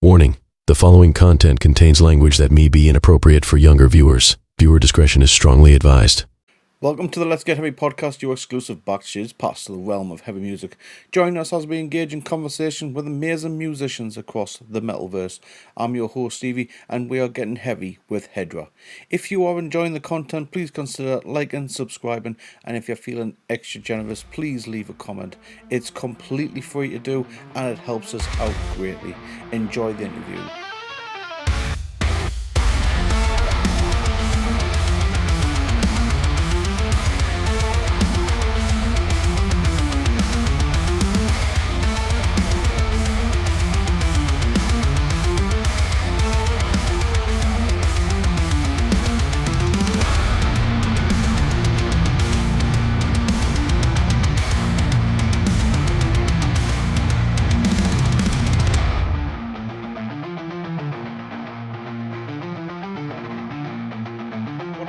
Warning: the following content contains language that may be inappropriate for younger viewers. Viewer discretion is strongly advised. Welcome to the Let's Get Heavy podcast, your exclusive backstage pass to the realm of heavy music. Join us as we engage in conversation with amazing musicians across the metalverse. I'm your host Stevie, and we are getting heavy with Hedra. If you are enjoying the content, please consider liking, subscribing, and if you're feeling extra generous, please leave a comment. It's completely free to do, and it helps us out greatly. Enjoy the interview.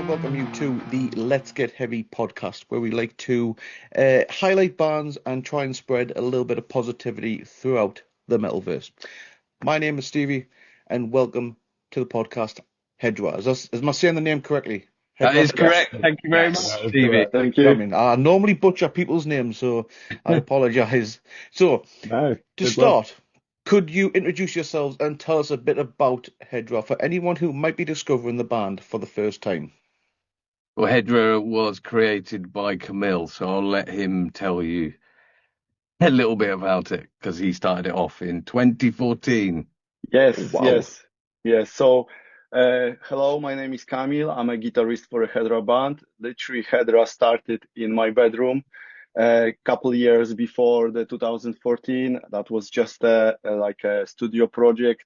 Welcome you to the Let's Get Heavy podcast, where we like to highlight bands and try and spread a little bit of positivity throughout the metalverse. My name is Stevie, and welcome to the podcast, Hedra. Am I saying the name correctly? Hedra? That is correct. Thank you very much, Stevie. Thank you. I mean, I normally butcher people's names, so I apologise. So, to start, could you introduce yourselves and tell us a bit about Hedra for anyone who might be discovering the band for the first time? Well, Hedra was created by Camille, so I'll let him tell you a little bit about it because he started it off in 2014. Yes, Wow. yes. So, hello, my name is Kamil. I'm a guitarist for a Hedra band. Literally, Hedra started in my bedroom a couple years before the 2014. That was just like a studio project.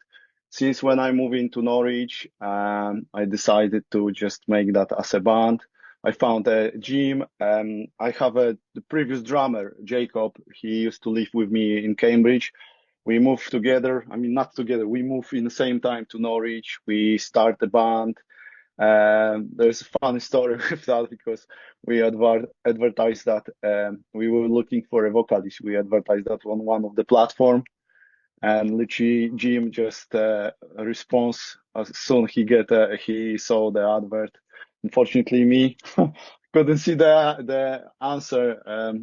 Since when I moved into Norwich, I decided to just make that as a band. I found a gym. I have the previous drummer, Jacob. He used to live with me in Cambridge. We moved together. I mean, not together. We moved in the same time to Norwich. We started the band. There's a funny story with that because we advertised that we were looking for a vocalist. We advertised that on one of the platforms. And literally, Jim just response as soon he saw the advert. Unfortunately, me couldn't see the answer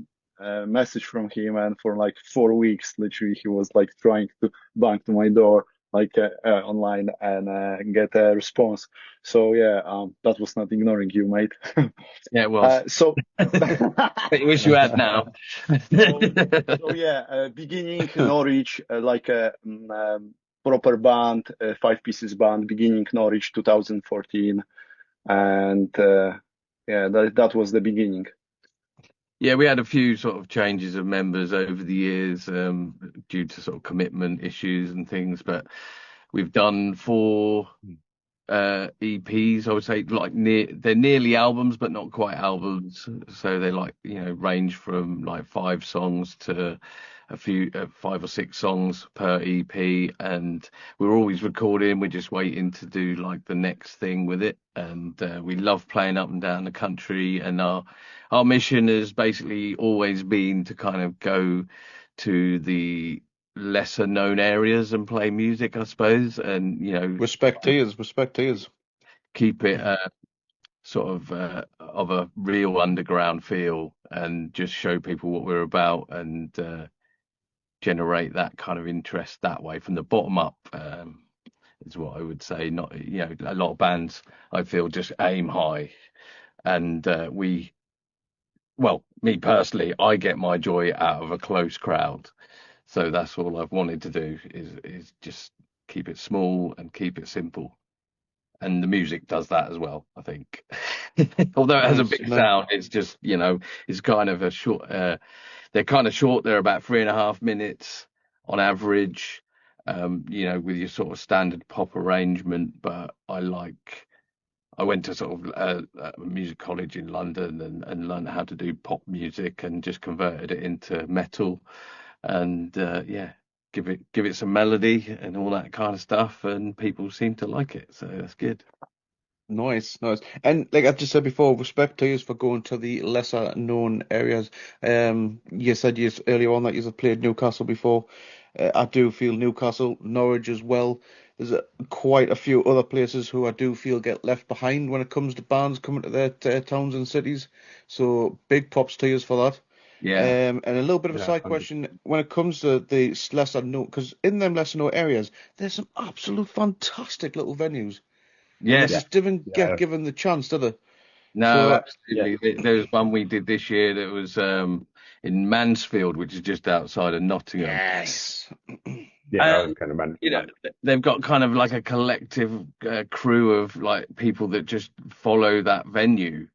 message from him, and for like 4 weeks, literally, he was like trying to bang to my door like online and get a response. So yeah, that was not ignoring you, mate. Yeah, it was. So I wish you had now. so yeah, beginning Norwich like a proper band, 5 pieces band, beginning Norwich 2014, and yeah, that was the beginning. Yeah, we had a few sort of changes of members over the years due to sort of commitment issues and things, but we've done 4 EPs, I would say, like they're nearly albums, but not quite albums. So they like, range from like 5 songs to a few 5 or 6 songs per EP, and we're always recording. We're just waiting to do like the next thing with it, and we love playing up and down the country. And our mission has basically always been to kind of go to the lesser known areas and play music, I suppose, and Respect to yous. keep it sort of a real underground feel and just show people what we're about and generate that kind of interest that way from the bottom up, is what I would say. Not, a lot of bands I feel just aim high, and me personally, I get my joy out of a close crowd. So that's all I've wanted to do is just keep it small and keep it simple. And the music does that as well, I think. Although it has a big sound, it's just, it's kind of a short, they're kind of short. They're about 3.5 minutes on average, with your sort of standard pop arrangement. But I went to sort of a music college in London and learned how to do pop music and just converted it into metal. And give it some melody and all that kind of stuff, and people seem to like it, so that's good. Nice. And like I've just said before, respect to you for going to the lesser known areas. You said earlier on that you have played Newcastle before. I do feel Newcastle, Norwich as well. There's quite a few other places who I do feel get left behind when it comes to bands coming to their towns and cities. So big props to you for that. Yeah. And a little bit of a Yeah, side 100%. question when it comes to the lesser known, because in them lesser known areas, there's some absolute fantastic little venues, and they Yes. just didn't get Yeah. given the chance, did they? No, So absolutely. There was one we did this year that was in Mansfield, which is just outside of Nottingham. yes, Yeah, I was And kind of mentioning you know, that. they've got kind of like a collective crew of like people that just follow that venue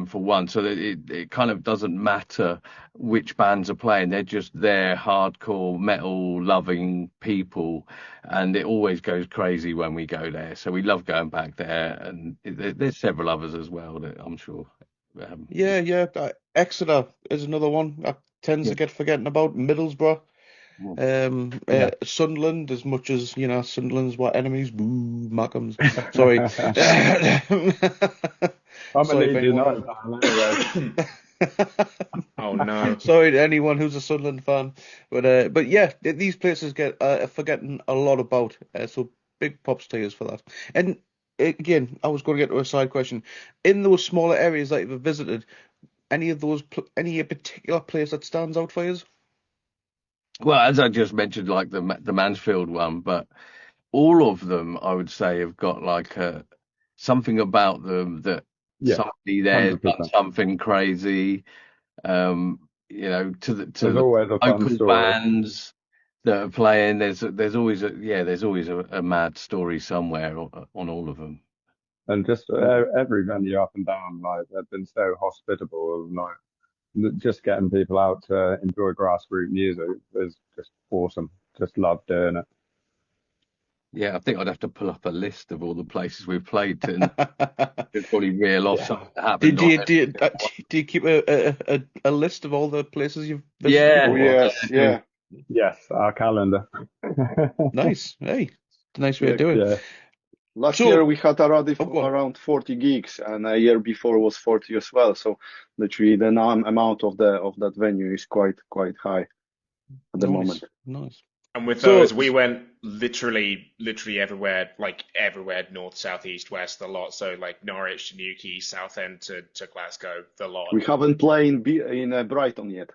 for one, so that it kind of doesn't matter which bands are playing. They're just there, hardcore metal loving people, and it always goes crazy when we go there. So we love going back there, and there's several others as well that I'm sure. yeah, yeah. Exeter is another one that tends Yeah. to get forgotten about. Middlesbrough, Yeah. Sunderland, as much as Sunderland's what enemies, boo, Markhams. Sorry, I'm a sorry if Leeds anyone. United fan anyway. Oh no. Sorry to anyone who's a Sunderland fan, but yeah, these places get forgetting a lot about. So big props to you for that. And again, I was going to get to a side question. In those smaller areas that you've visited, any of those, any particular place that stands out for you? Well, as I just mentioned, like the Mansfield one, but all of them, I would say, have got like something about them that Yeah, somebody there's done 100%. something crazy. To There's the always a fun local story. bands that are playing. There's always a mad story somewhere on all of them. And just every venue up and down, like they've been so hospitable. Like just getting people out to enjoy grassroots music is just awesome. Just love doing it. Yeah, I think I'd have to pull up a list of all the places we've played to probably reel off Yeah. something that happened. Do you keep a list of all the places you've visited? Yeah. Oh yes, yeah. Yes, our calendar. Nice. Hey, it's a nice way of doing it. Yeah. Last So- year we had already Oh, go on. around 40 gigs, and a year before was 40 as well. So literally the amount of that venue is quite high at the moment. Nice. And with So- those, we went literally everywhere, like everywhere, north, south, east, west, a lot. So like Norwich to Newquay, Southend to Glasgow, the lot. We haven't played in Brighton yet.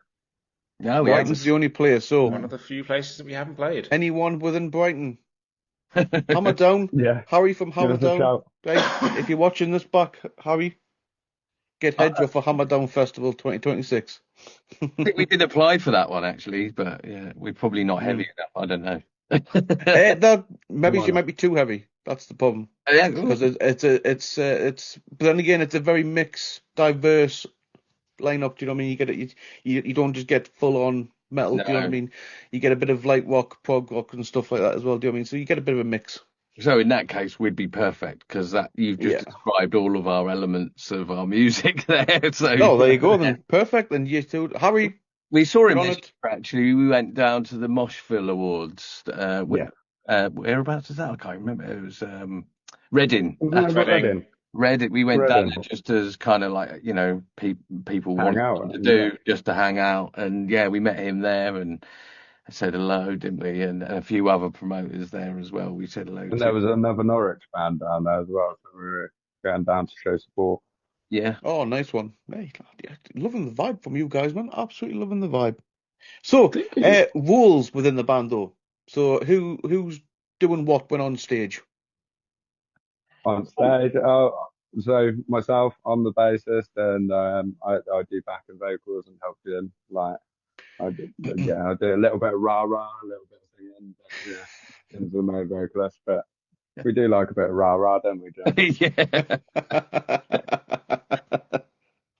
No, we Brighton's haven't. the only place. So One of the few places that we haven't played. anyone within Brighton, hammer down. Yeah. Harry from Give us a Hammerdown. shout. Right? If you're watching this back, Harry, get Hedra for Hammerdown Festival 2026. I think we did apply for that one actually, but yeah, we're probably not heavy enough. I don't know. That maybe Come on she up. might be too heavy. That's the problem. Yeah, Because it's but then again it's a very mixed, diverse lineup. Do you know what I mean? You get it. You don't just get full on metal. Do you know what I No. mean? You get a bit of light rock, prog rock, and stuff like that as well. Do you know what I mean? So you get a bit of a mix. So in that case, we'd be perfect because that you've just Yeah. described all of our elements of our music there. So Oh, there you go then. Perfect. And you too, Harry. we saw him Get on this it. year, actually. We went down to the Moshville Awards. Whereabouts is that? I can't remember. It was Reading. That's Reading. Reading. We went down Reading. there just as kind of like people Hang wanted out, something to do, yeah. just to hang out. And yeah, we met him there and said hello, didn't we? And a few other promoters there as well. We said hello And to. there was another Norwich band down there as well, so we were going down to show support. Yeah. Oh, nice one. Hey, yeah, loving the vibe from you guys, man. Absolutely loving the vibe. So, roles within the band, though. So, who's doing what when on stage? On stage, so myself, I'm the bassist, and I do backing vocals and help in. Like, I do a little bit of rah-rah, a little bit of singing, but yeah, Tim's the main vocalist, but we do like a bit of rah-rah, don't we, Jim?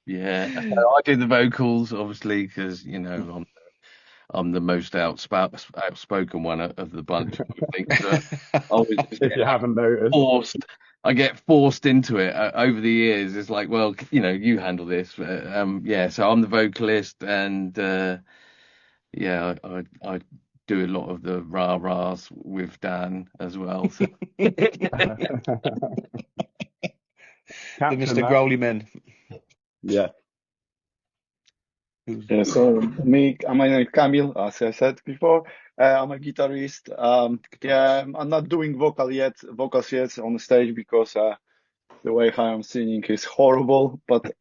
Yeah. So I do the vocals, obviously, because I'm the most outspoken one of the bunch. I would think. So I always just If you haven't noticed. I get forced into it over the years. It's like, well, you handle this. Yeah. So I'm the vocalist, and yeah, I do a lot of the rah rahs with Dan as well. So. The Captain Mr. that. Growly men. Yeah. Yeah, so my name is Kamil, as I said before. I'm a guitarist. Yeah, I'm not doing vocals yet on the stage because the way how I'm singing is horrible, but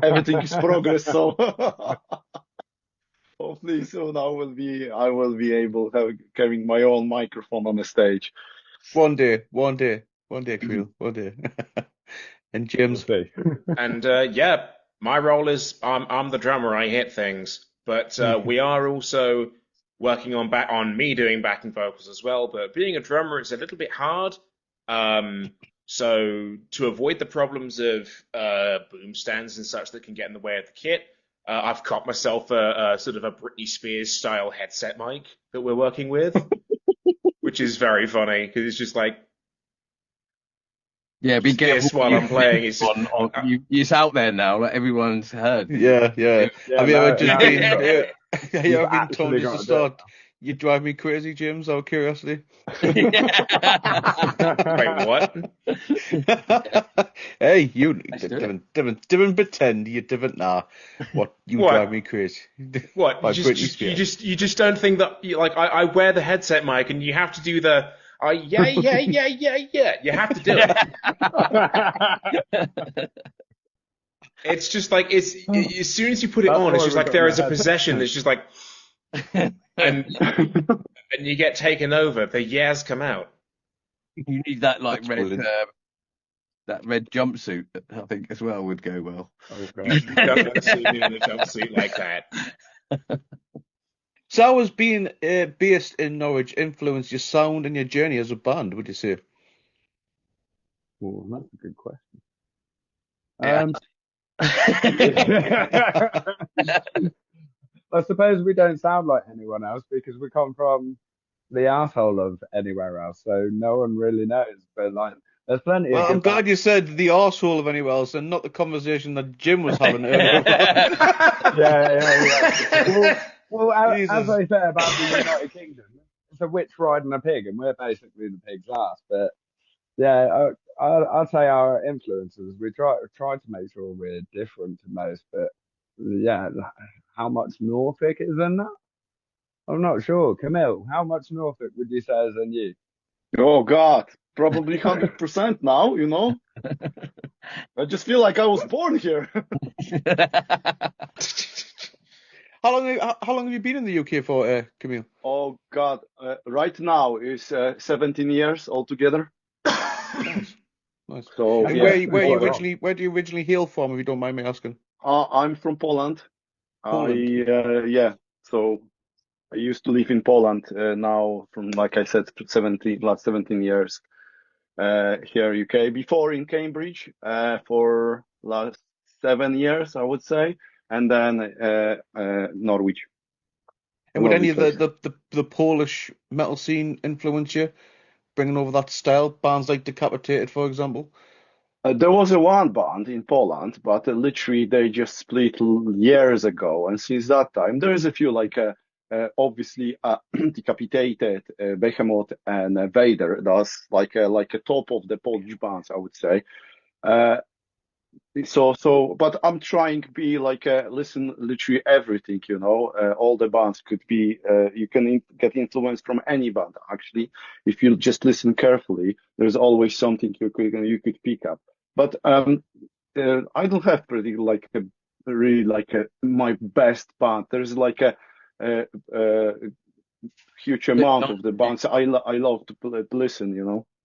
everything is progress. So hopefully soon I will be able to carrying my own microphone on the stage. One day, Creel, one day. And We'll James, see. And yeah, my role is I'm the drummer. I hit things, but we are also working on me doing backing vocals as well. But being a drummer, it's a little bit hard. So to avoid the problems of boom stands and such that can get in the way of the kit, I've got myself a sort of a Britney Spears style headset mic that we're working with, which is very funny because it's just like Yeah, be careful this while I'm playing. It's just it's out there now. Like everyone's heard. yeah. Yeah, Have you ever no, just no, been? Have you you've ever been told actually just to got to do it start? You drive me crazy, James. Out of curiosity. wait, what? Hey, you Let's do it. didn't pretend you didn't know what you What? drive me crazy. What? By You Britney just Spears. you just don't think that like I wear the headset mic and you have to do the yeah. You have to do it. It's just like it's as soon as you put it That's on, why it's just we like got there the is a headset. possession that's just like and you get taken over. The yeahs come out. You need that like That's red brilliant. that red jumpsuit. I think as well would go well. Oh, You God. don't want to see me in a jumpsuit like that. So how has being based in Norwich influenced your sound and your journey as a band, would you say? Oh, that's a good question. Yeah. I suppose we don't sound like anyone else because we come from the asshole of anywhere else, so no one really knows. But like, there's plenty Well, of I'm good glad bands. you said the arsehole of anywhere else and not the conversation that Jim was having earlier on. Yeah. Well, as Jesus. I said about the United Kingdom, it's a witch riding a pig, and we're basically the pig's ass. But yeah, I'd say our influences. We try to make sure we're different to most, but yeah, how much Norfolk is in that? I'm not sure. Camille, how much Norfolk would you say is in you? Oh God, probably 100% now. I just feel like I was born here. How long have you been in the UK for, Camille? Oh God, right now is 17 years altogether. Nice. So And yeah, where do you originally hail from, if you don't mind me asking? I'm from Poland. Poland. Yeah. So I used to live in Poland. Now, from like I said, last 17 years here UK. Before in Cambridge for last 7 years, I would say, and then Norwich. And would Lovely any of place. the Polish metal scene influence you, bringing over that style? Bands like Decapitated, for example. There was a one band in Poland, but literally they just split years ago, and since that time there is a few like obviously Decapitated, Behemoth, and Vader. That's like a top of the Polish bands, I would say. Uh, but I'm trying to be like listen literally everything, all the bands could be. You can get influence from any band actually if you just listen carefully. There's always something you could pick up. But I don't have pretty like a really like my best band. There's like a huge amount of the bands I love to listen.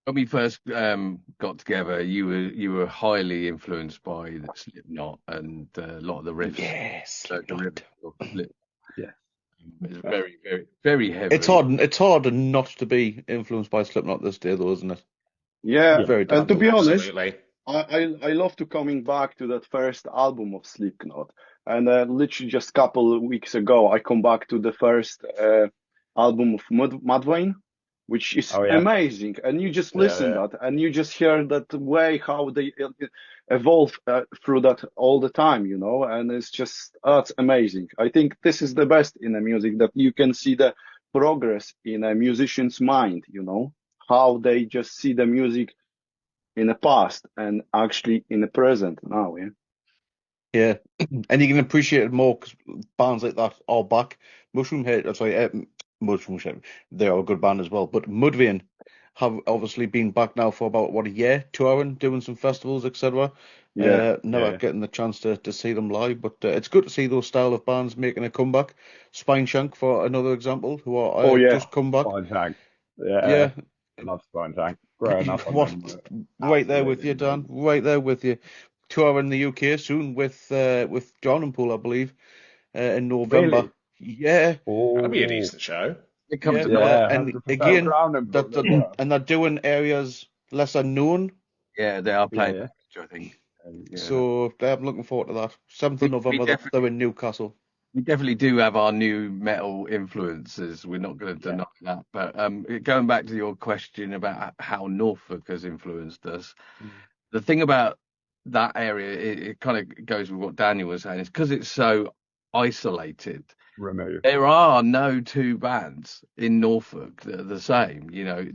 When we first got together, you were highly influenced by the Slipknot and a lot of the riffs. Yes. The riffs of Slipknot. Yeah. It's very, very, very heavy. It's hard not to be influenced by Slipknot this day, though, isn't it? Yeah, Very and to difficult. be honest, Absolutely. I love to coming back to that first album of Slipknot, and literally just a couple of weeks ago, I come back to the first album of Mudvayne, which is Oh yeah. amazing. And you just Yeah, listen yeah. that, and you just hear that way how they evolve through that all the time, and it's just it's amazing. I think this is the best in the music that you can see the progress in a musician's mind, how they just see the music in the past and actually in the present now. Yeah. Yeah, and you can appreciate it more because bands like that are back. Mushroom Head, sorry, Mushroom Head, they are a good band as well. But Mudvayne have obviously been back now for about what a year, touring, doing some festivals, etc. Yeah, Never yeah. getting the chance to see them live, but it's good to see those style of bands making a comeback. Spine Shank, for another example, who are Oh yeah. just come back. Spine Tank. Yeah, Yeah, love Spine Tank. Growing up on what? them were Right there with absolutely you, Dan. amazing. Right there with you. Tour in the UK soon with John and Paul, I believe, in November. Really? Yeah, That'd be a Oh, decent show. It come yeah, to Norwich. yeah, and 100%. again, Ground and Pool as well. and they're doing areas lesser known, Yeah, they are Yeah, playing yeah. Norwich, I think. Yeah. so I'm looking forward to that. 7th of We November, definitely they're in Newcastle. we definitely do have our new metal influences. We're not going to Yeah. deny that. But going back to your question about how Norfolk has influenced us, Mm. the thing about that area, it kind of goes with what Daniel was saying, is because it's so isolated. Remove. There are no two bands in Norfolk that are the same. You know,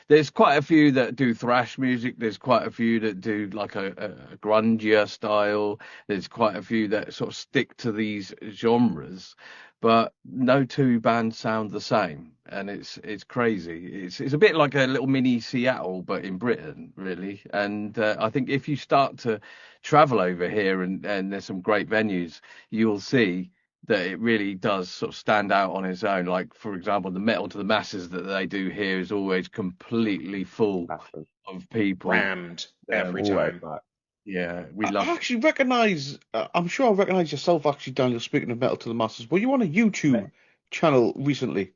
there's quite a few that do thrash music. There's quite a few that do like a grungier style. There's quite a few that sort of stick to these genres, but no two bands sound the same, and it's crazy. It's a bit like a little mini Seattle, but in Britain, really. And I think if you start to travel over here and there's some great venues, you'll see that it really does sort of stand out on its own. Like, for example, the Metal to the Masses that they do here is always completely full Massive. of people. Rammed Yeah, every always time. that. Yeah, we I love I actually recognise, I'm sure I recognise yourself actually, Daniel, speaking of Metal to the Masses. Were you on a YouTube Me? channel recently?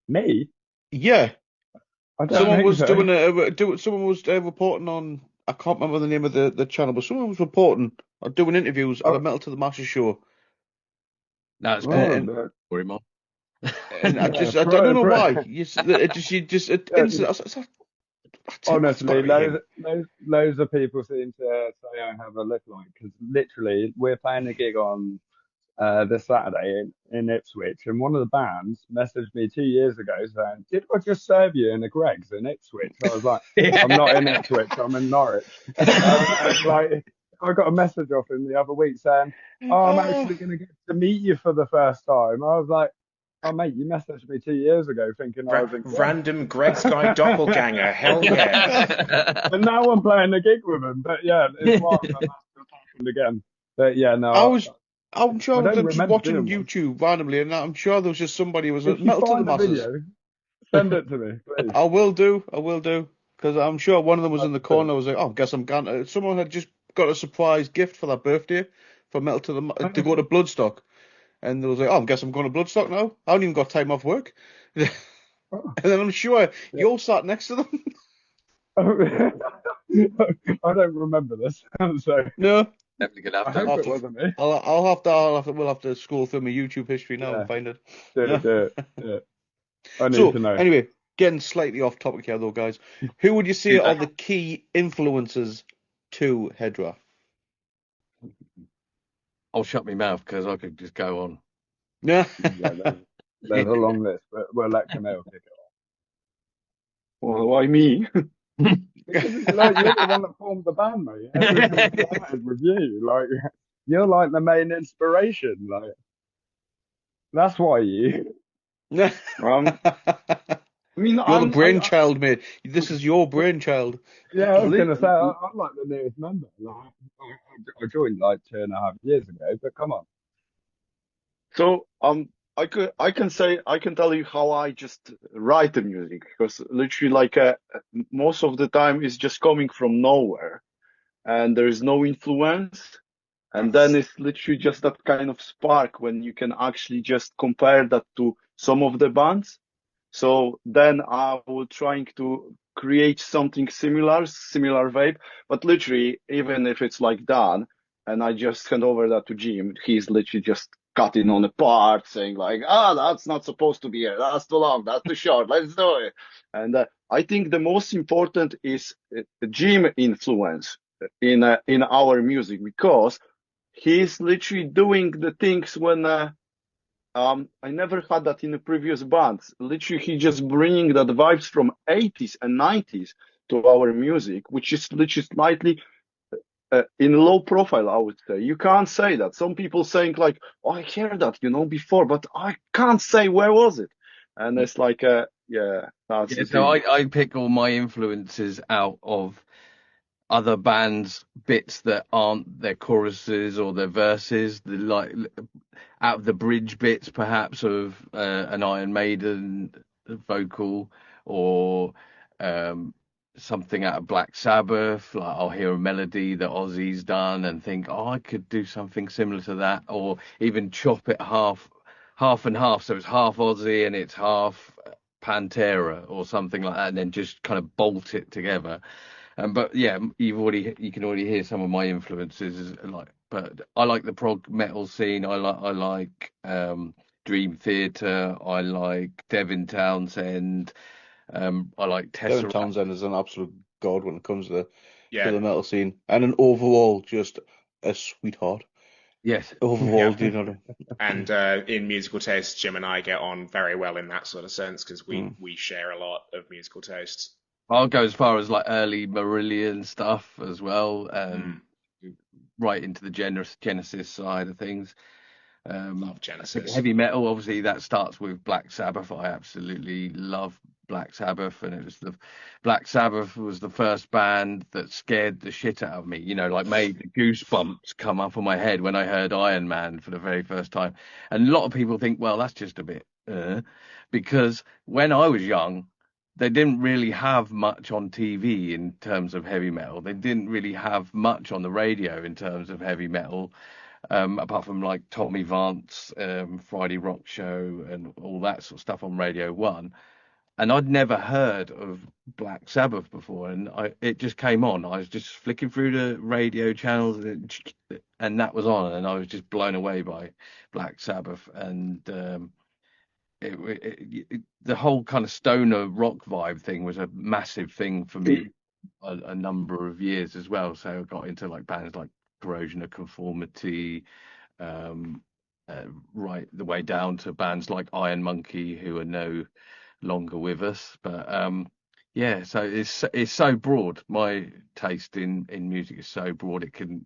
Me? Yeah, I don't someone think was so. someone was reporting on, I can't remember the name of the channel, but someone was reporting or doing interviews at a Oh, Metal to the Masses show. no, it's And, oh, and no. for him on. Yeah, I don't know pro. why. You just it Yeah, instant. That's got honestly, to be him. loads of people seem to say I have a look like because literally we're playing a gig on this Saturday in Ipswich, and one of the bands messaged me 2 years ago saying, "Did I just serve you in a Greg's in Ipswich?" I was like, "I'm not in Ipswich, I'm in Norwich." And like, I got a message off him the other week saying, "Oh, I'm Oh, actually going to get to meet you for the first time." I was like, "Oh, mate, you messaged me 2 years ago thinking I was in Greg's." Random Greg's Guy doppelganger. Hell yeah. And now I'm playing a gig with him. But yeah, it's wild that that's just happened again. But yeah, I no, was. I'm I sure don't I'm just remember watching doing one. YouTube randomly, and I'm sure there was just somebody who was If you Metal to the find the Masses. video, send it to me, please. I will do. I will do. Because I'm sure one of them was in the That's corner. I was like, oh, guess I'm going to. Someone had just got a surprise gift for their birthday for Metal to to go to Bloodstock. And they was like, oh, I guess I'm going to Bloodstock now. I haven't even got time off work. Oh, And then I'm sure yeah. you're sat next to them. I don't remember this, so No, Definitely gonna have I to. I'll hope have it to. wasn't me. We'll have to scroll through my YouTube history now and Yeah, find it. do Yeah. it, do it. Yeah. I need So to know. anyway, getting slightly off topic here though, guys. Who would you say Do are that. the key influences to Hedra? I'll shut my mouth because I could just go on. Yeah. Yeah, there's a long list, but we'll let Camille pick it up. Well, why me? Because like you're the one that formed the band, mate. Everything started with you. Like you're like the main inspiration. Like that's why you. Um, I mean, You're the brainchild, mate. This is your brainchild. Yeah, I was li- gonna say I'm like the newest member. Like I joined like 2.5 years ago, but come on. so I can tell you how I just write the music because literally like most of the time it's just coming from nowhere and there is no influence. And then it's literally just that kind of spark when you can actually just compare that to some of the bands. So then I was trying to create something similar vibe, but literally, even if it's like done, and I just hand over that to Jim, he's literally just cutting on a part, saying like, ah, that's not supposed to be here. That's too long. That's too short. Let's do it. And I think the most important is Jim influence in our music because he's literally doing the things when I never had that in the previous bands. Literally, he just bringing that vibes from 80s and 90s to our music, which is literally slightly in low profile, I would say. You can't say that. Some people saying like, "Oh, I heard that, before, but I can't say where was it." And it's like, yeah, that's Yeah, the so thing. I pick all my influences out of other bands' bits that aren't their choruses or their verses, out of the bridge bits, perhaps of an Iron Maiden vocal or um, something out of Black Sabbath. Like I'll hear a melody that Ozzy's done and think, oh, I could do something similar to that, or even chop it half and half, so it's half Ozzy and it's half Pantera or something like that, and then just kind of bolt it together. But yeah, you can already hear some of my influences, but I like the prog metal scene. I like Dream Theater. I like Devin Townsend. I like Devin Tesseract. Townsend is an absolute god when it comes to the Yeah, metal scene, and an overall just a sweetheart. Yes, Overall, yeah. do you know what I mean? And in musical taste, Jim and I get on very well in that sort of sense because Mm. we share a lot of musical tastes. I'll go as far as like early Marillion stuff as well, Mm, right into the Genesis side of things. love I think Genesis. heavy metal, obviously, that starts with Black Sabbath. I absolutely love Black Sabbath, and it was Black Sabbath was the first band that scared the shit out of me. Like made the goosebumps come up on my head when I heard Iron Man for the very first time. And a lot of people think, well, that's just a bit, because when I was young, they didn't really have much on TV in terms of heavy metal. They didn't really have much on the radio in terms of heavy metal, apart from like Tommy Vance, Friday Rock Show, and all that sort of stuff on Radio One. And I'd never heard of Black Sabbath before, and it just came on. I was just flicking through the radio channels, and that was on, and I was just blown away by Black Sabbath, and the whole kind of stoner rock vibe thing was a massive thing for me a number of years as well. So I got into like bands like Corrosion of Conformity, um, right the way down to bands like Iron Monkey, who are no longer with us. But yeah, so it's so broad. My taste in music is so broad. It can,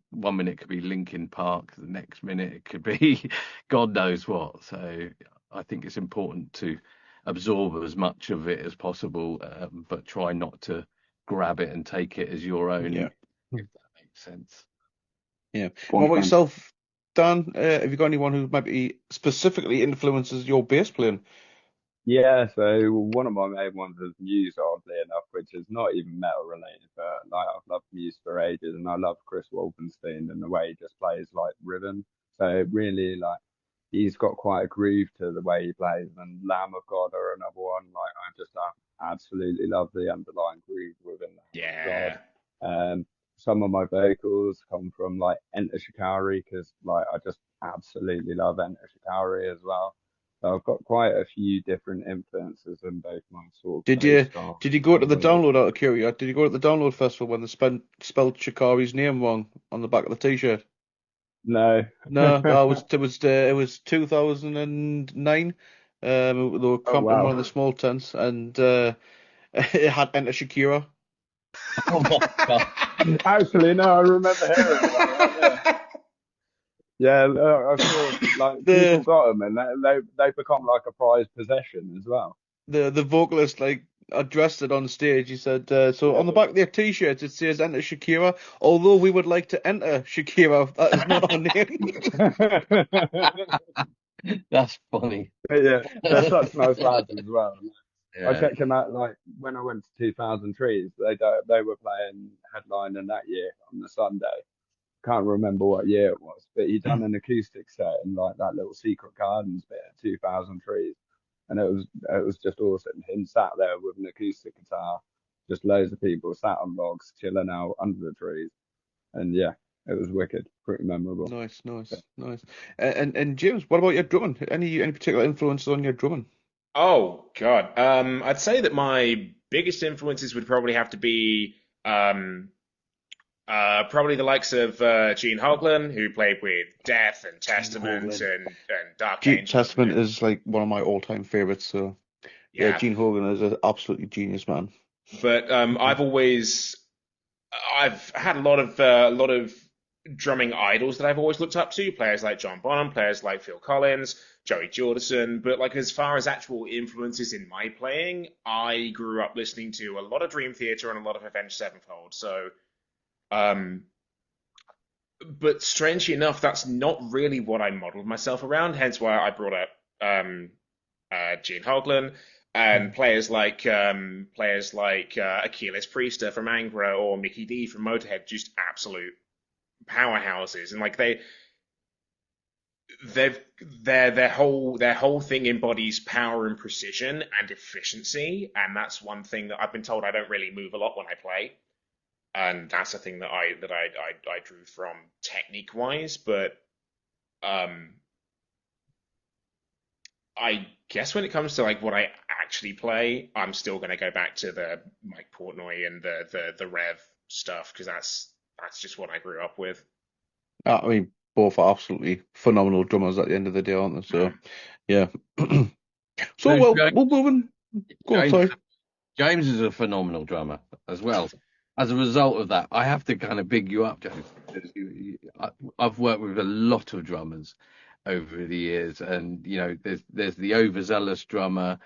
1 minute it could be Linkin Park, the next minute it could be God knows what. So I think it's important to absorb as much of it as possible, but try not to grab it and take it as your own, Yeah, if that makes sense. yeah. What Point, about man. yourself, Dan? Have you got anyone who maybe specifically influences your bass playing? Yeah, so one of my main ones is Muse, oddly enough, which is not even metal related, but like I've loved Muse for ages, and I love Chris Wolfenstein and the way he just plays like rhythm. So it really like he's got quite a groove to the way he plays, and Lamb of God are another one. Like I just absolutely love the underlying groove within Lamb of God. Yeah. Some of my vocals come from like Enter Shikari because like I just absolutely love Enter Shikari as well. So I've got quite a few different influences in both my sort of Did bass you style did you go to and the wheels. download out of curiosity? Did you go to the download festival when they spelled Shikari's name wrong on the back of the t-shirt? No. No, it was 2009. They were Oh cramped in one of the wow. small tents, and it had Enter Shakira. Oh my God. Actually, no, I remember hearing about that. Yeah. Yeah, I saw like people the got them and they become like a prized possession as well. the vocalist like addressed it on stage. He said, "So on the back of their t-shirts it says Enter Shakira. Although we would like to enter Shakira, that is not our name." That's funny. But yeah, they're such nice lads as well. I Yeah. checked them out like when I went to 2000 Trees. They were playing headlining that year on the Sunday. Can't remember what year it was, but he done an acoustic set in like that little Secret Gardens bit at 2000 Trees, and it was just awesome. Him sat there with an acoustic guitar, just loads of people sat on logs chilling out under the trees, and yeah, it was wicked, pretty memorable. Nice, nice, nice. And James, what about your drumming? Any particular influences on your drumming? Oh God. I'd say that my biggest influences would probably have to be um, probably the likes of Gene Hoglan, who played with Death and Gene Testament Hoglan. and Dark Angel. Testament is like one of my all-time favorites. So yeah, Yeah. Gene Hogan is an absolutely genius man. But I've always I've had a lot of drumming idols that I've always looked up to, players like John Bonham, players like Phil Collins, Joey Jordison, but like as far as actual influences in my playing, I grew up listening to a lot of Dream Theater and a lot of Avenged Sevenfold. So, um, but strangely enough, that's not really what I modeled myself around. Hence why I brought up Gene Hoglan and players like Achilles Priester from Angra or Mickey D from Motorhead, just absolute powerhouses, and like they've their whole thing embodies power and precision and efficiency, and that's one thing that I've been told I don't really move a lot when I play, and that's a thing that I drew from technique wise, but um I guess when it comes to like what I actually play, I'm still going to go back to the Mike Portnoy and the Rev stuff because that's just what I grew up with. I mean, both are absolutely phenomenal drummers at the end of the day, aren't they? So, yeah. So, So well, James, we're moving. Go on, James, sorry. James is a phenomenal drummer as well. As a result of that, I have to kind of big you up, James, because I've worked with a lot of drummers over the years, and there's the overzealous drummer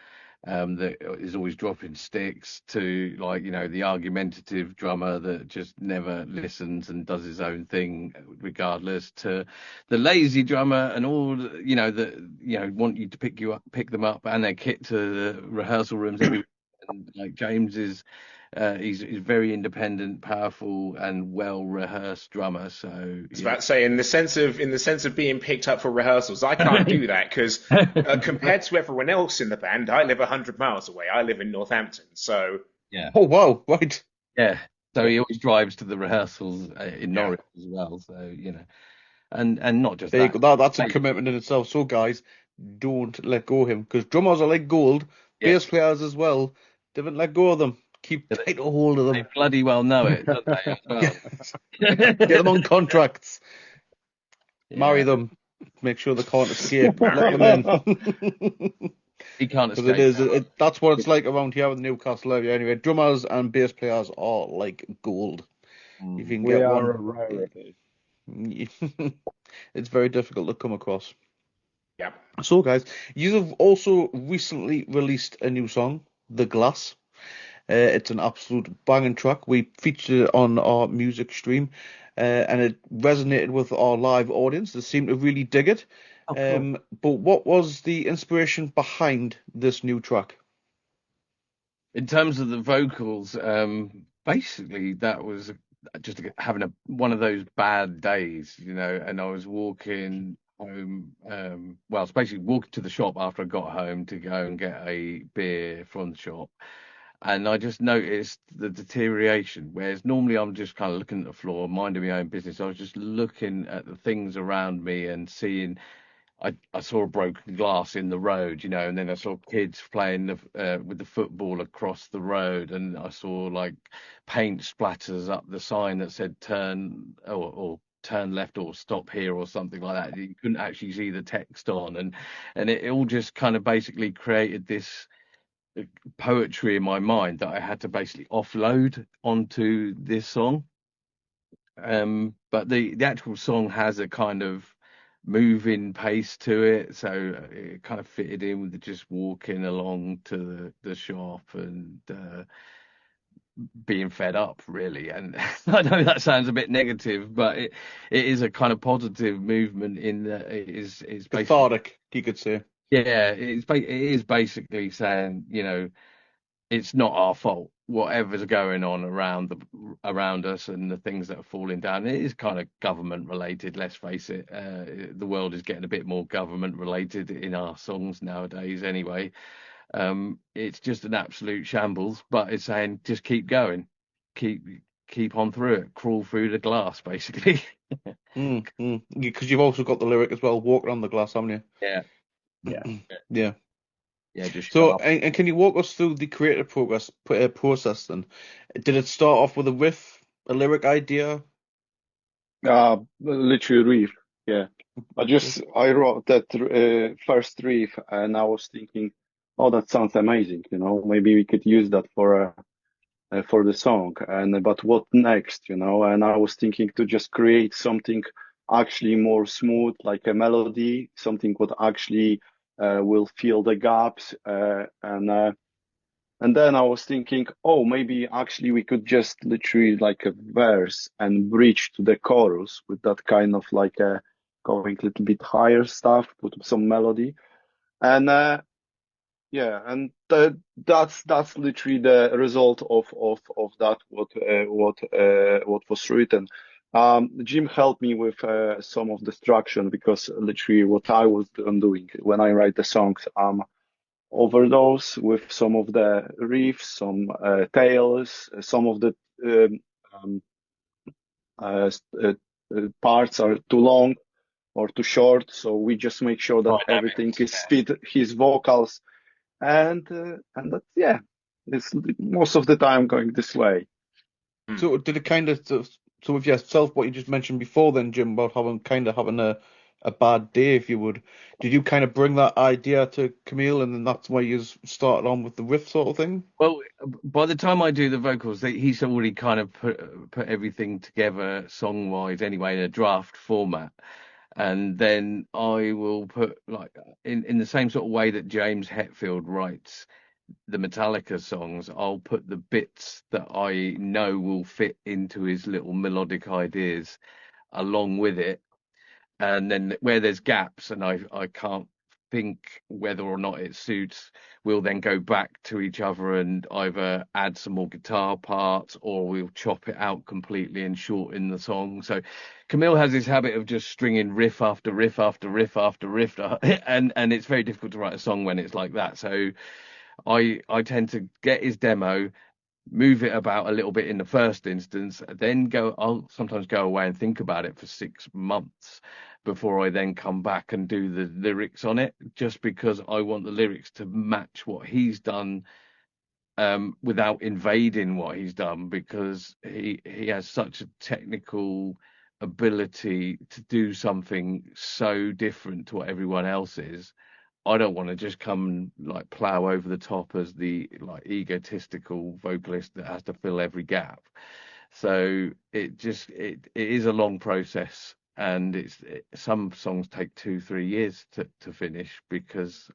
that is always dropping sticks to like the argumentative drummer that just never listens and does his own thing regardless, to the lazy drummer and all that want you to pick them up and their kit to the rehearsal rooms every and like James is he's very independent, powerful, and well rehearsed drummer. So I was about to say, in the sense of being picked up for rehearsals, I can't do that because compared to everyone else in the band, I live 100 miles away. I live in Northampton, so yeah, Oh, wow, right. yeah. So he always drives to the rehearsals in yeah. Norwich as well. So and not just There you that. go. That's a commitment in itself. So, guys, don't let go of him because drummers are like gold, Yeah, bass players as well. Don't let go of them. Keep they tight a hold of they them. bloody well know it, don't they, as Yeah. well? Get them on contracts. Marry Yeah, them. Make sure they can't escape. Let Marry them them. in. he can't Because it escape is. now. That's what it's like around here in the Newcastle area. Anyway, drummers and bass players are like gold. If you can We get are one, a rarity. it's very difficult to come across. Yeah. So, guys, you have also recently released a new song, The Glass. It's an absolute banging track. We featured it on our music stream, and it resonated with our live audience. They seemed to really dig it. Oh, cool. But what was the inspiration behind this new track? In terms of the vocals, basically that was just having one of those bad days, and I was walking home. Well, it's basically walking to the shop after I got home to go and get a beer from the shop, and I just noticed the deterioration. Whereas normally I'm just kind of looking at the floor, minding my own business. I was just looking at the things around me and seeing. I saw a broken glass in the road, and then I saw kids playing with the football across the road, and I saw like paint splatters up the sign that said turn or turn left or stop here or something like that. You couldn't actually see the text on, and it all just kind of basically created this poetry in my mind that I had to basically offload onto this song. But the actual song has a kind of moving pace to it, so it kind of fitted in with just walking along to the shop and being fed up, really. And I know that sounds a bit negative, but it is a kind of positive movement in that it's basically Cathartic, you could say. yeah, it is basically saying it's not our fault. Whatever's going on around us and the things that are falling down, it is kind of government related. Let's face it, the world is getting a bit more government related in our songs nowadays. Anyway, it's just an absolute shambles. But it's saying just keep going, keep keep on through it, crawl through the glass, basically. Because you've also got the lyric as well, walking on the glass, haven't Yeah, yeah, you? Yeah. yeah. Just shut So, up. and can you walk us through the creative process then? Did it start off with a riff, a lyric idea? Literally riff. Yeah. I wrote that first riff and I was thinking, oh, that sounds amazing. Maybe we could use that for for the song. And but what next, you know? And I was thinking to just create something actually more smooth, like a melody, something what actually will fill the gaps. And then I was thinking, oh, maybe actually we could just literally like a verse and bridge to the chorus with that kind of like a going a little bit higher stuff, put some melody. And yeah, and that's literally the result of that what was written. Jim helped me with some of the structure because literally what I was doing when I write the songs, overdose with some of the riffs, some tails, some of the um, um, parts are too long or too short. So we just make sure that everything is fit his vocals, and that's yeah, it's most of the time going this way. So did it kind of so with yourself, what you just mentioned before, then Jim, about having a bad day, if you would, did you kind of bring that idea to Camille, and then that's why you started on with the riff sort of thing? Well, by the time I do the vocals, he's already kind of put everything together song wise anyway in a draft format, and then I will put like in the same sort of way that James Hetfield writes the Metallica songs. I'll put the bits that I know will fit into his little melodic ideas along with it, and then where there's gaps and I can't think whether or not it suits, we'll then go back to each other and either add some more guitar parts or we'll chop it out completely and shorten the song. So Camille has this habit of just stringing riff after riff after riff after riff, and it's very difficult to write a song when it's like that. So I tend to get his demo, move it about a little bit in the first instance, then I'll sometimes go away and think about it for 6 months before I then come back and do the lyrics on it, just because I want the lyrics to match what he's done, without invading what he's done, because he has such a technical ability to do something so different to what everyone else is. I don't want to just come and like plow over the top as the like egotistical vocalist that has to fill every gap. So it is a long process, and some songs take 2-3 years to finish because,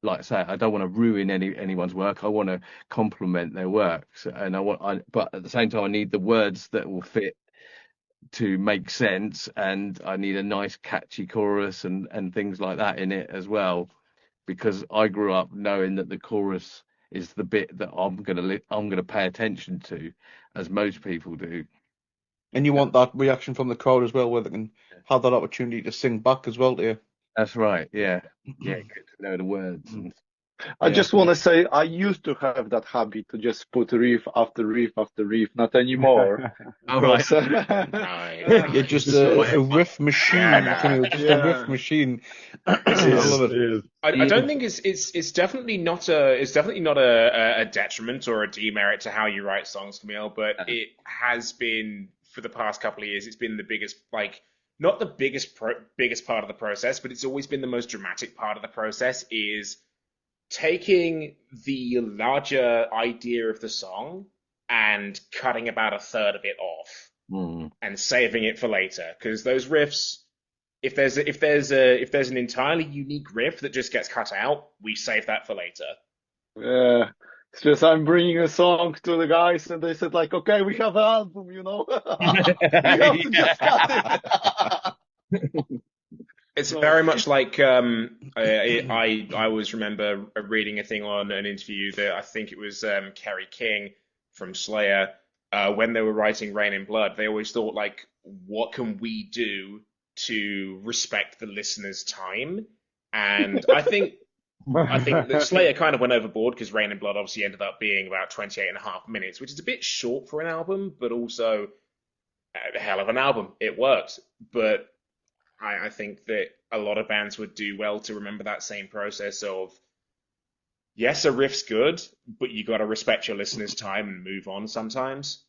like I say, I don't want to ruin anyone's work. I want to complement their works, and but at the same time, I need the words that will fit to make sense, and I need a nice catchy chorus and things like that in it as well, because I grew up knowing that the chorus is the bit that I'm gonna pay attention to, as most people do. And you want that reaction from the crowd as well, where they can have that opportunity to sing back as well to you. That's right. Yeah. Yeah. Good to know the words. And I yeah. just want to say I used to have that habit to just put riff after riff after riff, not anymore. All right. Because, You're just a riff machine, Camille, just a riff machine. I love it. I don't think it's definitely not a detriment or a demerit to how you write songs, Camille, but it has been for the past couple of years. It's been the biggest, like, not the biggest part of the process, but it's always been the most dramatic part of the process, is taking the larger idea of the song and cutting about a third of it off and saving it for later. Because those riffs, if there's an entirely unique riff that just gets cut out, we save that for later. yeah, it's just I'm bringing a song to the guys, and they said like, okay, we have an album, you know, we have to just cut it. It's very much like I always remember reading a thing on an interview that I think it was Kerry King from Slayer, when they were writing Rain in Blood, they always thought like, what can we do to respect the listener's time? And I think that Slayer kind of went overboard, because Rain in Blood obviously ended up being about 28.5 minutes, which is a bit short for an album, but also a hell of an album. It works, but I think that a lot of bands would do well to remember that same process of, yes, a riff's good, but you got to respect your listeners' time and move on sometimes.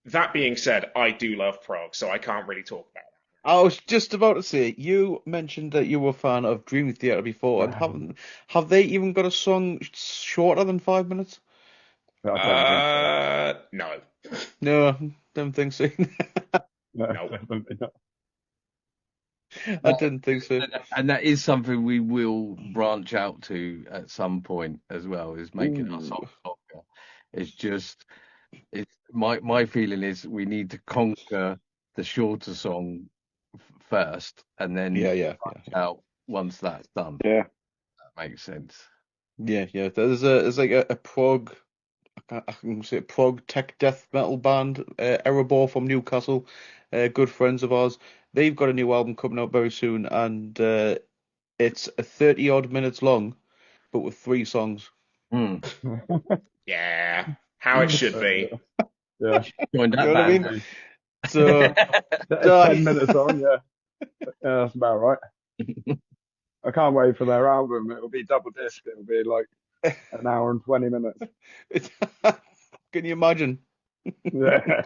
That being said, I do love prog, so I can't really talk about that. I was just about to say, you mentioned that you were a fan of Dream Theater before, and have they even got a song shorter than 5 minutes? I don't think so. No. No, don't think so. No, No. definitely not. I didn't think so. And that is something we will branch out to at some point as well, is making our Ooh. songs longer. It's just, it's my feeling is we need to conquer the shorter song first, and then Yeah. out once that's done. Yeah. That makes sense. Yeah. There's like a prog, I can say a prog tech death metal band, Erebor from Newcastle, good friends of ours. They've got a new album coming out very soon, and it's 30 odd minutes long, but with 3 songs. Mm. Yeah. How it should be. Yeah. Join You that know what I mean? band. So, It's so 10 minutes long, yeah. Yeah, that's about right. I can't wait for their album. It'll be double disc. It'll be like an hour and 20 minutes. can you imagine? Yeah.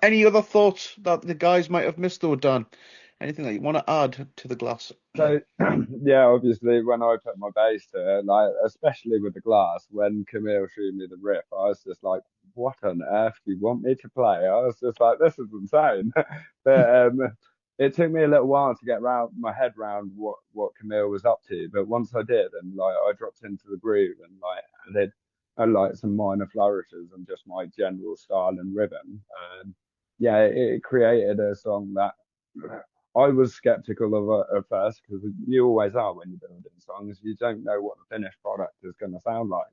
Any other thoughts that the guys might have missed or done? Anything that you want to add to the glass? So, yeah, obviously, when I put my bass to it, like, especially with the glass, when Camille showed me the riff, I was just like, what on earth do you want me to play? I was just like, this is insane. But it took me a little while to get round my head round what Camille was up to. But once I did, and like I dropped into the groove and like added like some minor flourishes and just my general style and rhythm, yeah, it created a song that I was skeptical of at first because you always are when you're building songs. You don't know what the finished product is going to sound like.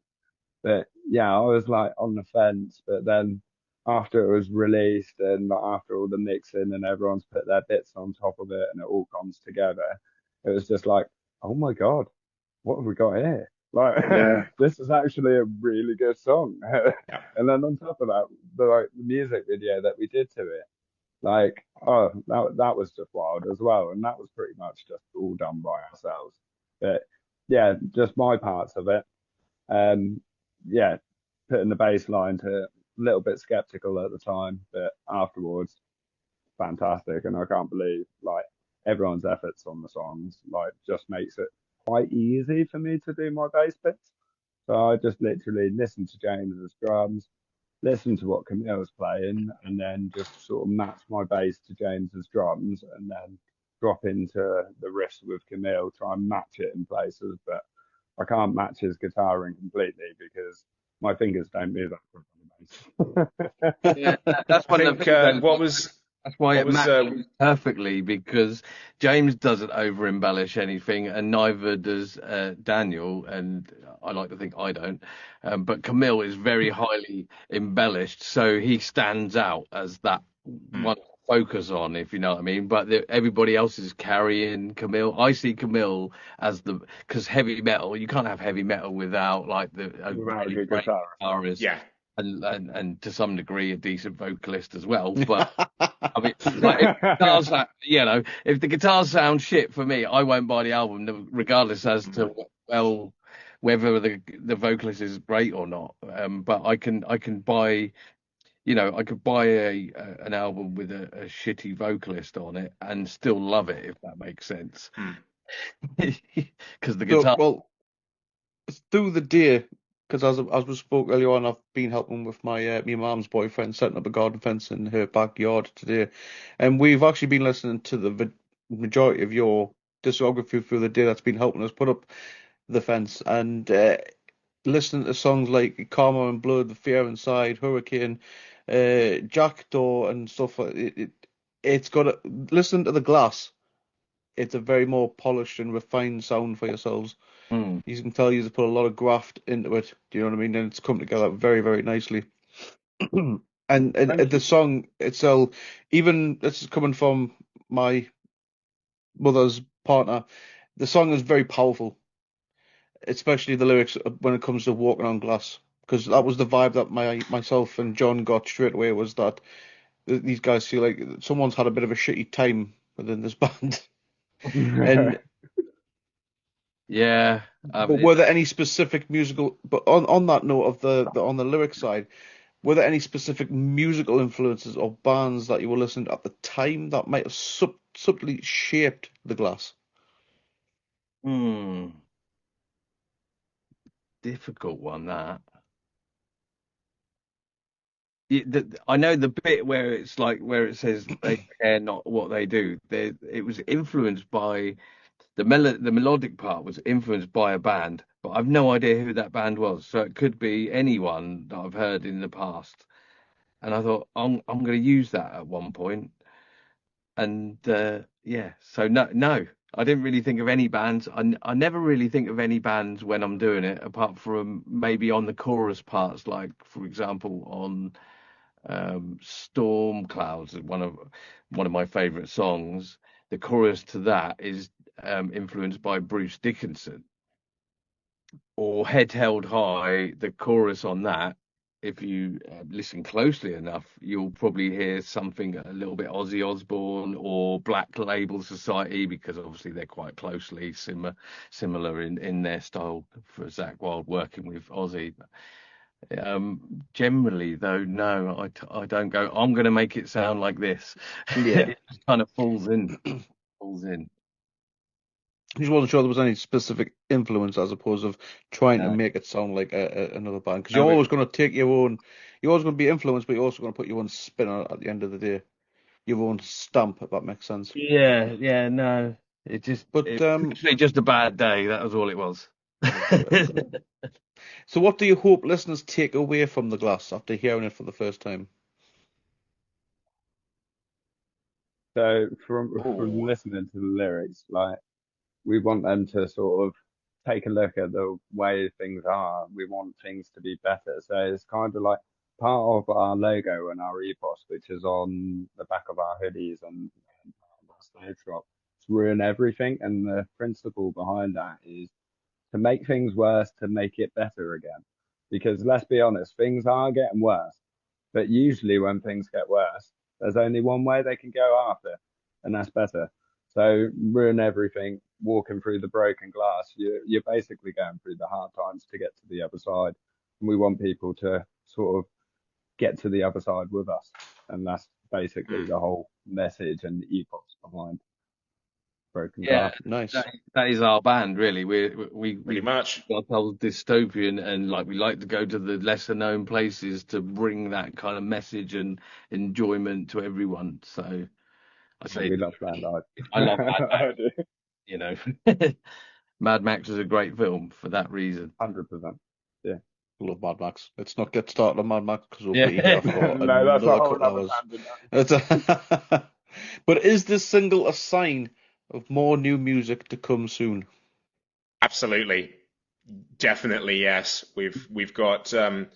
But yeah, I was like on the fence. But then after it was released and after all the mixing and everyone's put their bits on top of it and it all comes together, it was just like, oh my God, what have we got here? Like, Yeah. this is actually a really good song. Yeah. And then on top of that, the music video that we did to it, like, oh, that was just wild as well, and that was pretty much just all done by ourselves. But yeah, just my parts of it. Um, yeah, putting the bass line to a little bit skeptical at the time, but afterwards, fantastic, and I can't believe like everyone's efforts on the songs like just makes it quite easy for me to do my bass bits. So I just literally listen to James's drums, listen to what Camille's playing, and then just sort of match my bass to James's drums, and then drop into the riffs with Camille, try and match it in places. But I can't match his guitaring completely because my fingers don't move that quick on the Yeah, bass. that's I one of think the things. That's why what it was matches perfectly, because James doesn't over embellish anything, and neither does Daniel. And I like to think I don't. But Camille is very highly embellished, so he stands out as that one to focus on, if you know what I mean. But everybody else is carrying Camille. I see Camille as because heavy metal, you can't have heavy metal without like a Without a really good great guitar. guitarist. yeah. And to some degree a decent vocalist as well. But I mean, like if guitars, if the guitars sound shit for me, I won't buy the album, regardless as to whether the vocalist is great or not. But I can buy, I could buy an album with a shitty vocalist on it and still love it, if that makes sense. Because the So, guitar. well, through the day, because as we spoke earlier on, I've been helping with my mum's boyfriend setting up a garden fence in her backyard today, and we've actually been listening to the majority of your discography through the day. That's been helping us put up the fence, and listening to songs like Karma and Blood, The Fear Inside, Hurricane, Jackdaw, and stuff like it's got listen to the glass. It's a very more polished and refined sound for yourselves. Hmm. You can tell you've put a lot of graft into it. Do you know what I mean? And it's come together very, very nicely. And Thank the you. song itself, even this is coming from my mother's partner, the song is very powerful, especially the lyrics when it comes to Walking on Glass, because that was the vibe that myself and John got straight away, was that these guys feel like someone's had a bit of a shitty time within this band. And Yeah. but were there any specific musical? But on that note of the on the lyric side, were there any specific musical influences or bands that you were listening to at the time that might have subtly shaped the glass? Hmm. difficult one, that. I know the bit where it's like where it says they care not what they do. It was influenced by the melodic part was influenced by a band, but I've no idea who that band was. So it could be anyone that I've heard in the past. And I thought I'm going to use that at one point. And yeah, so no, I didn't really think of any bands. I never really think of any bands when I'm doing it, apart from maybe on the chorus parts, like for example on Storm Clouds, one of my favorite songs. The chorus to that is influenced by Bruce Dickinson. Or Head Held High, the chorus on that, if you listen closely enough, you'll probably hear something a little bit Ozzy Osbourne or Black Label Society, because obviously they're quite closely similar in their style for Zakk Wylde working with Ozzy. Generally, though, no, I don't go, I'm going to make it sound like this. Yeah. It just kind of falls in. I just wasn't sure there was any specific influence as opposed of trying to make it sound like another band. Because you're always going to take your own, you're always going to be influenced, but you're also going to put your own spin on it at the end of the day. Your own stamp, if that makes sense. Yeah, no. It was literally just a bad day. That was all it was. So what do you hope listeners take away from The Glass after hearing it for the first time? So from listening to the lyrics, like we want them to sort of take a look at the way things are. We want things to be better. So it's kind of like part of our logo and our ethos, which is on the back of our hoodies and our stage shop. It's ruin everything. And the principle behind that is to make things worse, to make it better again. Because let's be honest, things are getting worse. But usually when things get worse, there's only one way they can go after, and that's better. So ruin everything, walking through the broken glass. You're basically going through the hard times to get to the other side. And we want people to sort of get to the other side with us. And that's basically the whole message and ethos behind Broken Glass. Nice. That is our band, really. We Pretty much ourselves dystopian, and like we like to go to the lesser known places to bring that kind of message and enjoyment to everyone. So I say we love Band Live. I love Mad Max. You know, Mad Max is a great film for that reason. 100%. Yeah. Love Mad Max. Let's not get started on Mad Max because we'll Yeah. be here for No, that's a another whole couple other hours. But is this single a sign of more new music to come soon? absolutely, definitely yes. We've got a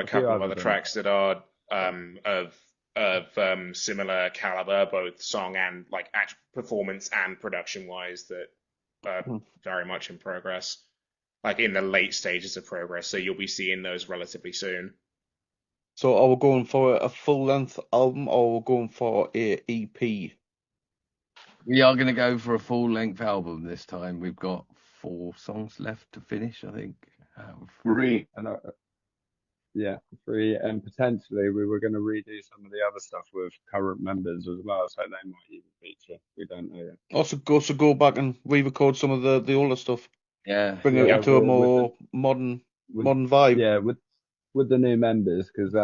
couple of other tracks that are of similar caliber, both song and like actual performance and production wise, that are very much in progress, like in the late stages of progress. So you'll be seeing those relatively soon. So are we going for a full length album or are we going for a EP? We are going to go for a full length album this time. We've got 4 songs left to finish, I think. 3. And, yeah, 3. And potentially we were going to redo some of the other stuff with current members as well, so they might even feature. We don't know yet. Also go back and re-record some of the older stuff. Yeah. Bring it into a more modern vibe. Yeah, with the new members, because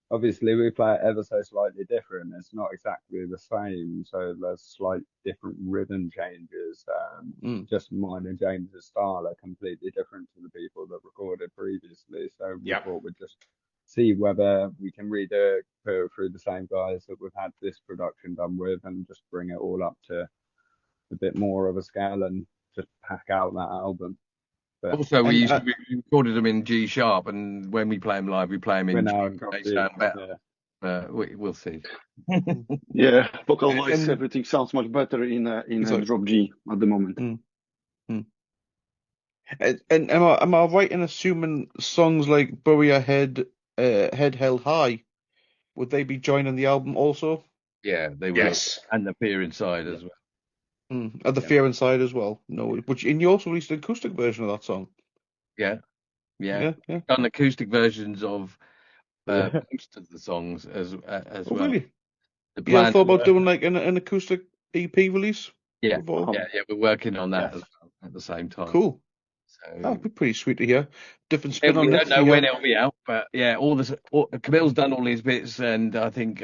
obviously we play it ever so slightly different. It's not exactly the same, so there's slight different rhythm changes. Just mine and James's style are completely different to the people that recorded previously. So we thought we'd just see whether we can redo it, put it through the same guys that we've had this production done with, and just bring it all up to a bit more of a scale and just pack out that album. But also, we recorded them in G sharp, and when we play them live, we play them in G. They sound better. We'll see. Yeah, vocal wise, everything sounds much better in a drop G at the moment. And am I right in assuming songs like Bury Your Head, Head Held High, would they be joining the album also? Yeah, they will. Yes. And the Fear Inside as well. And the Fear Inside as well. No, and you also released an acoustic version of that song. Yeah. Done acoustic versions of most of the songs as well. Really? I thought about doing like an acoustic EP release. Yeah, we're working on that as well at the same time. Cool. That'd be pretty sweet to hear. Different Yeah, spin we on don't it. know when it'll be out, but yeah, Camille's done all his bits, and I think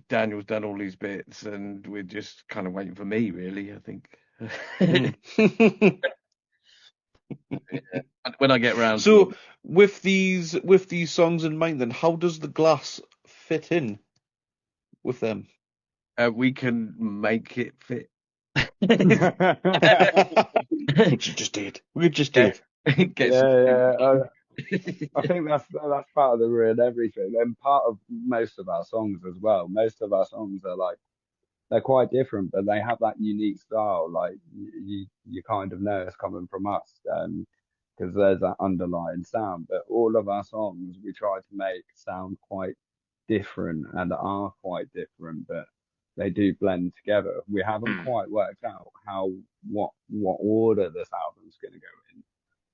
Daniel's done all his bits, and we're just kind of waiting for me, really. I think when I get round to So with these songs in mind, then how does the glass fit in with them? it, we can make it fit. Which you just did. We just Yeah, did. get some. Yeah. I think that's part of the real everything, and part of most of our songs as well. Most of our songs are like they're quite different, but they have that unique style. Like you kind of know it's coming from us, because there's that underlying sound. But all of our songs we try to make sound quite different and are quite different, but they do blend together. We haven't Hmm. quite worked out what order this album's going to go in,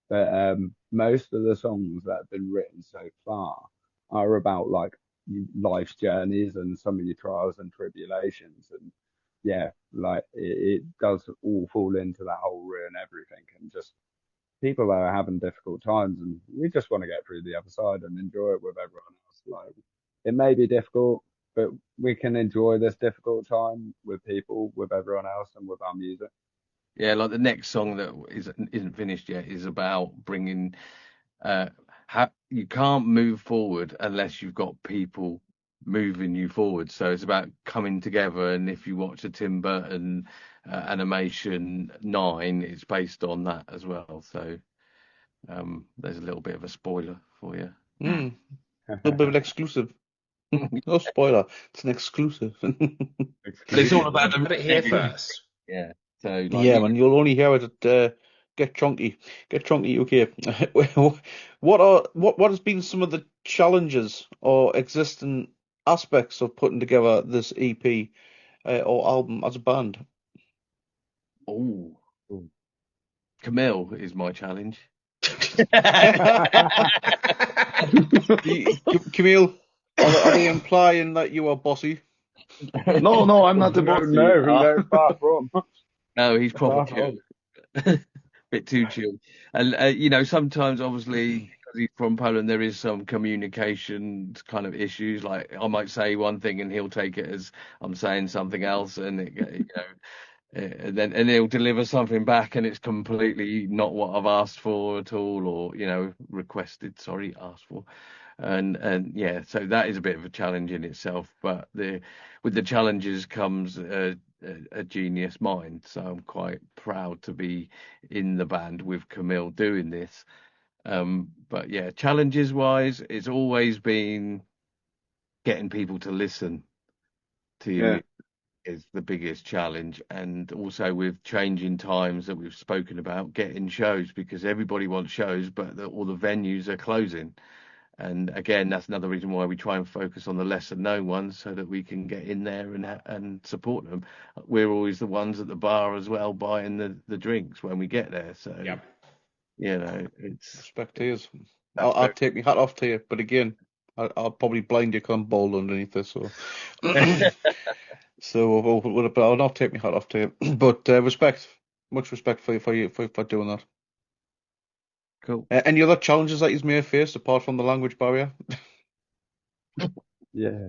but most of the songs that have been written so far are about like life's journeys and some of your trials and tribulations. And yeah, like it does all fall into that whole ruin everything and just people that are having difficult times. And we just want to get through the other side and enjoy it with everyone else. Like it may be difficult, but we can enjoy this difficult time with people, with everyone else, and with our music. Yeah, like the next song that isn't finished yet is about bringing. You can't move forward unless you've got people moving you forward. So it's about coming together. And if you watch a Tim Burton animation 9, it's based on that as well. So there's a little bit of a spoiler for you. A little bit of an exclusive. No spoiler. It's an exclusive. But it's all about Heard it here first. Yeah. So like Yeah, man, you'll only hear it at Get Chunky. Get Chunky UK. What has been some of the challenges or existing aspects of putting together this EP or album as a band? oh, Camille is my challenge. Camille, are they implying that you are bossy? No, I'm not a No, bossy. no, far from. No, he's proper Far chill. from. Bit too chill. And sometimes obviously because he's from Poland, there is some communication kind of issues. Like I might say one thing and he'll take it as I'm saying something else, and and he'll deliver something back, and it's completely not what I've asked for at all, or requested. Sorry, asked for. And yeah, so that is a bit of a challenge in itself. But with the challenges comes a genius mind. So I'm quite proud to be in the band with Camille doing this. But yeah, challenges wise, it's always been getting people to listen to your Yeah. music is the biggest challenge, and also with changing times that we've spoken about, getting shows, because everybody wants shows, but all the venues are closing. And again, that's another reason why we try and focus on the lesser known ones so that we can get in there and support them. We're always the ones at the bar as well buying the drinks when we get there. So, Yep. it's Respect to you. I'll take my hat off to you, but again, I'll probably blind you because I'm bald underneath this. So, but I'll not take my hat off to you. But respect, much respect for you for doing that. cool. Any other challenges that you may have faced apart from the language barrier? Yeah.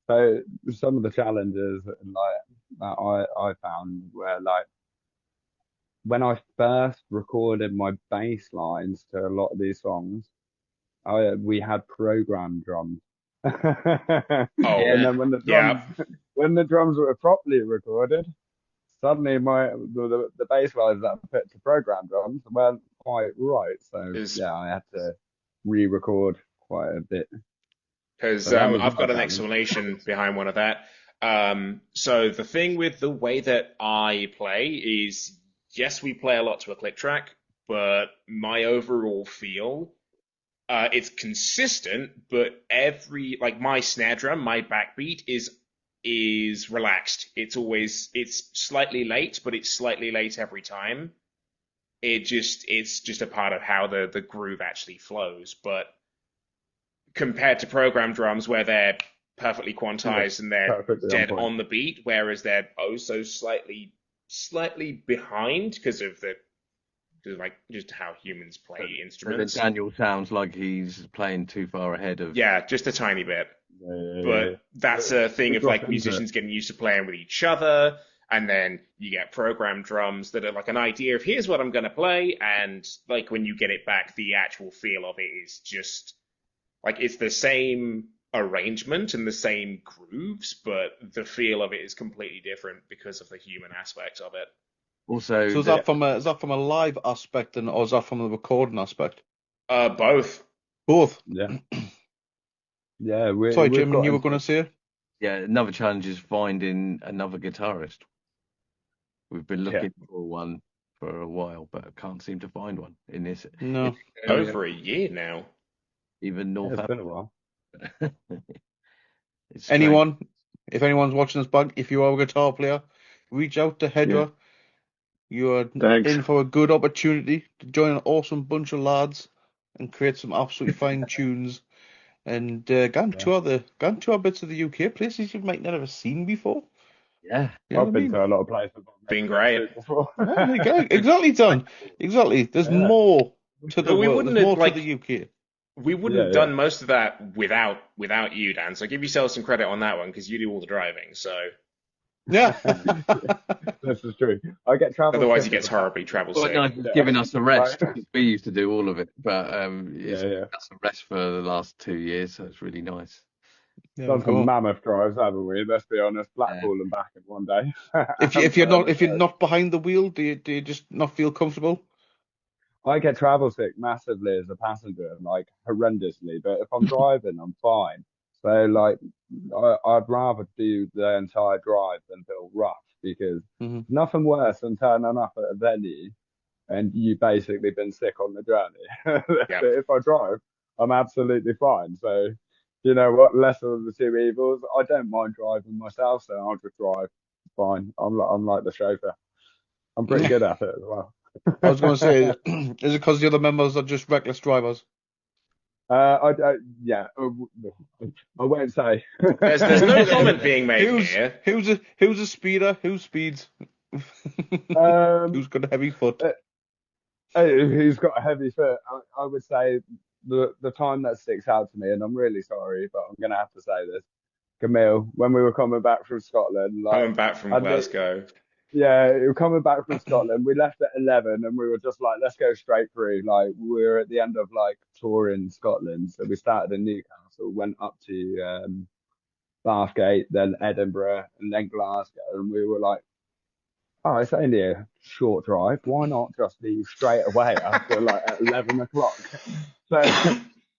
So some of the challenges like that I found were like when I first recorded my bass lines to a lot of these songs, we had programmed drums. Oh, And then yeah. when the drums were properly recorded, suddenly the bass lines that I put to program drums weren't quite right. So yeah, I had to re-record quite a bit. Because So that was I've my got an challenge. explanation behind one of that. So the thing with the way that I play is, yes, we play a lot to a click track, but my overall feel, it's consistent, but my snare drum, my backbeat is relaxed. It's slightly late, but it's slightly late every time. It's just a part of how the groove actually flows. But compared to program drums where they're perfectly quantized and they're Perfectly on dead point. on the beat, whereas they're oh so slightly behind because of the just how humans play So then instruments. Daniel sounds like he's playing too far ahead of. Yeah, just a tiny bit. Yeah. But that's a thing of like musicians getting used to playing with each other, and then you get programmed drums that are like an idea of here's what I'm going to play, and like when you get it back, the actual feel of it is just like it's the same arrangement and the same grooves, but the feel of it is completely different because of the human aspect of it. Also, So is that from a live aspect or is that from a recording aspect? Both. Both. Yeah. Yeah. Sorry, we've Jim, got you were going to say? yeah, another challenge is finding another guitarist. We've been looking for one for a while, but can't seem to find one in this No. area, Over a year now. even North It's been a while. It's strange. If anyone's watching this back, if you are a guitar player, reach out to Hedra. You are Thanks. in for a good opportunity to join an awesome bunch of lads and create some absolutely fine tunes. And go to other bits of the UK, places you might not have seen before. Yeah, You know I've what I been mean? to a lot of places. I've Been never been great. to before. Yeah, there you go. Exactly, Tom. Exactly. There's Yeah. more to the But we world. wouldn't There's more have to the UK. we wouldn't have Yeah. done most of that without you, Dan. So give yourself some credit on that one because you do all the driving. So Yeah. This is true. I get travel. otherwise, he sick gets at the back. horribly travel well, sick. no, it's giving us a rest. Right. We used to do all of it, but it's Yeah. given us a rest for the last 2 years, so it's really nice. Yeah, Done some cool. mammoth drives, haven't we? Let's be honest. Blackpool and back in one day. If you're not behind the wheel, do you just not feel comfortable? I get travel sick massively as a passenger, like horrendously. But if I'm driving, I'm fine. So like, I'd rather do the entire drive than feel rough because Mhm. nothing worse than turning up at a venue and you basically been sick on the journey. Yeah. But if I drive, I'm absolutely fine. So you know what? Lesser of the two evils. I don't mind driving myself, so I'll just drive. Fine. I'm like the chauffeur. I'm pretty good at it as well. I was going to say, is it because the other members are just reckless drivers? Yeah, I won't say. There's no comment being made here. Who's a speeder? Who speeds? Who's got a heavy foot? Who's got a heavy foot? I would say the time that sticks out to me, and I'm really sorry, but I'm gonna have to say this. Camille, when we were coming back from Scotland, like Coming back from I'd Glasgow. yeah, coming back from Scotland, we left at 11 and we were just like, let's go straight through. Like, we were at the end of like tour in Scotland. So we started in Newcastle, went up to Bathgate, then Edinburgh, and then Glasgow. And we were like, oh, it's only a short drive. Why not just leave straight away after like at 11 o'clock? So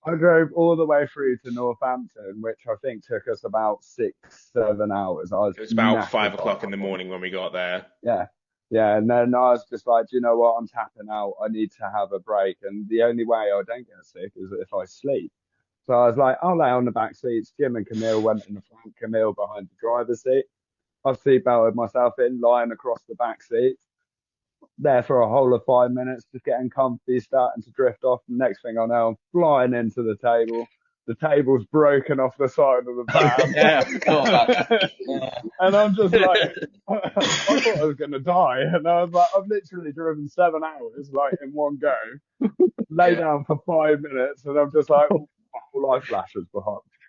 I drove all the way through to Northampton, which I think took us about 6-7 hours. It was about knackered 5 by o'clock in that the point. morning when we got there. Yeah. Yeah. And then I was just like, do you know what? I'm tapping out. I need to have a break. And the only way I don't get sick is if I sleep. So I was like, I'll lay on the back seats. Jim and Camille went in the front, Camille behind the driver's seat. I've seatbelted myself in, lying across the back seat. There for a whole of 5 minutes, just getting comfy, starting to drift off. The next thing I know, I'm flying into the table. The table's broken off the side of the van. Yeah, I forgot about that. And I'm just like, I thought I was going to die. And I was like, I've literally driven 7 hours, like in one go, lay down for 5 minutes, and I'm just like, my whole life flashes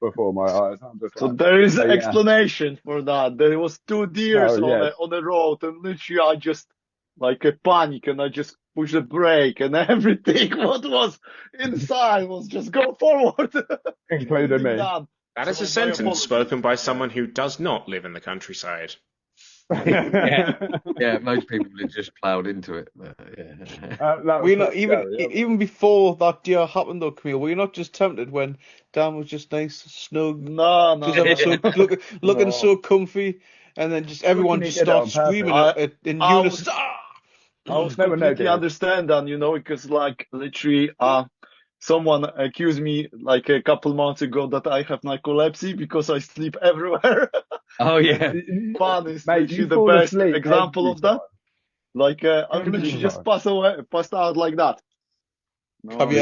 before my eyes. I'm just So like, there is an yeah. explanation for that. There was 2 deers Oh, yeah. on the road, and literally I just like a panic, and I just pushed the brake, and everything what was inside was just go forward, Including me. That is a sentence spoken by someone who does not live in the countryside. Yeah, most people have just ploughed into it. But, yeah. Were you not even before that deer happened though, Camille? Were you not just tempted when Dan was just nice, snug, No. looking so comfy, and then just everyone just starts screaming in unison? I was completely understand that, because like literally, someone accused me like a couple months ago that I have narcolepsy because I sleep everywhere. Oh yeah, Fun is literally the best example of that. Like I literally just passed out like that. No, have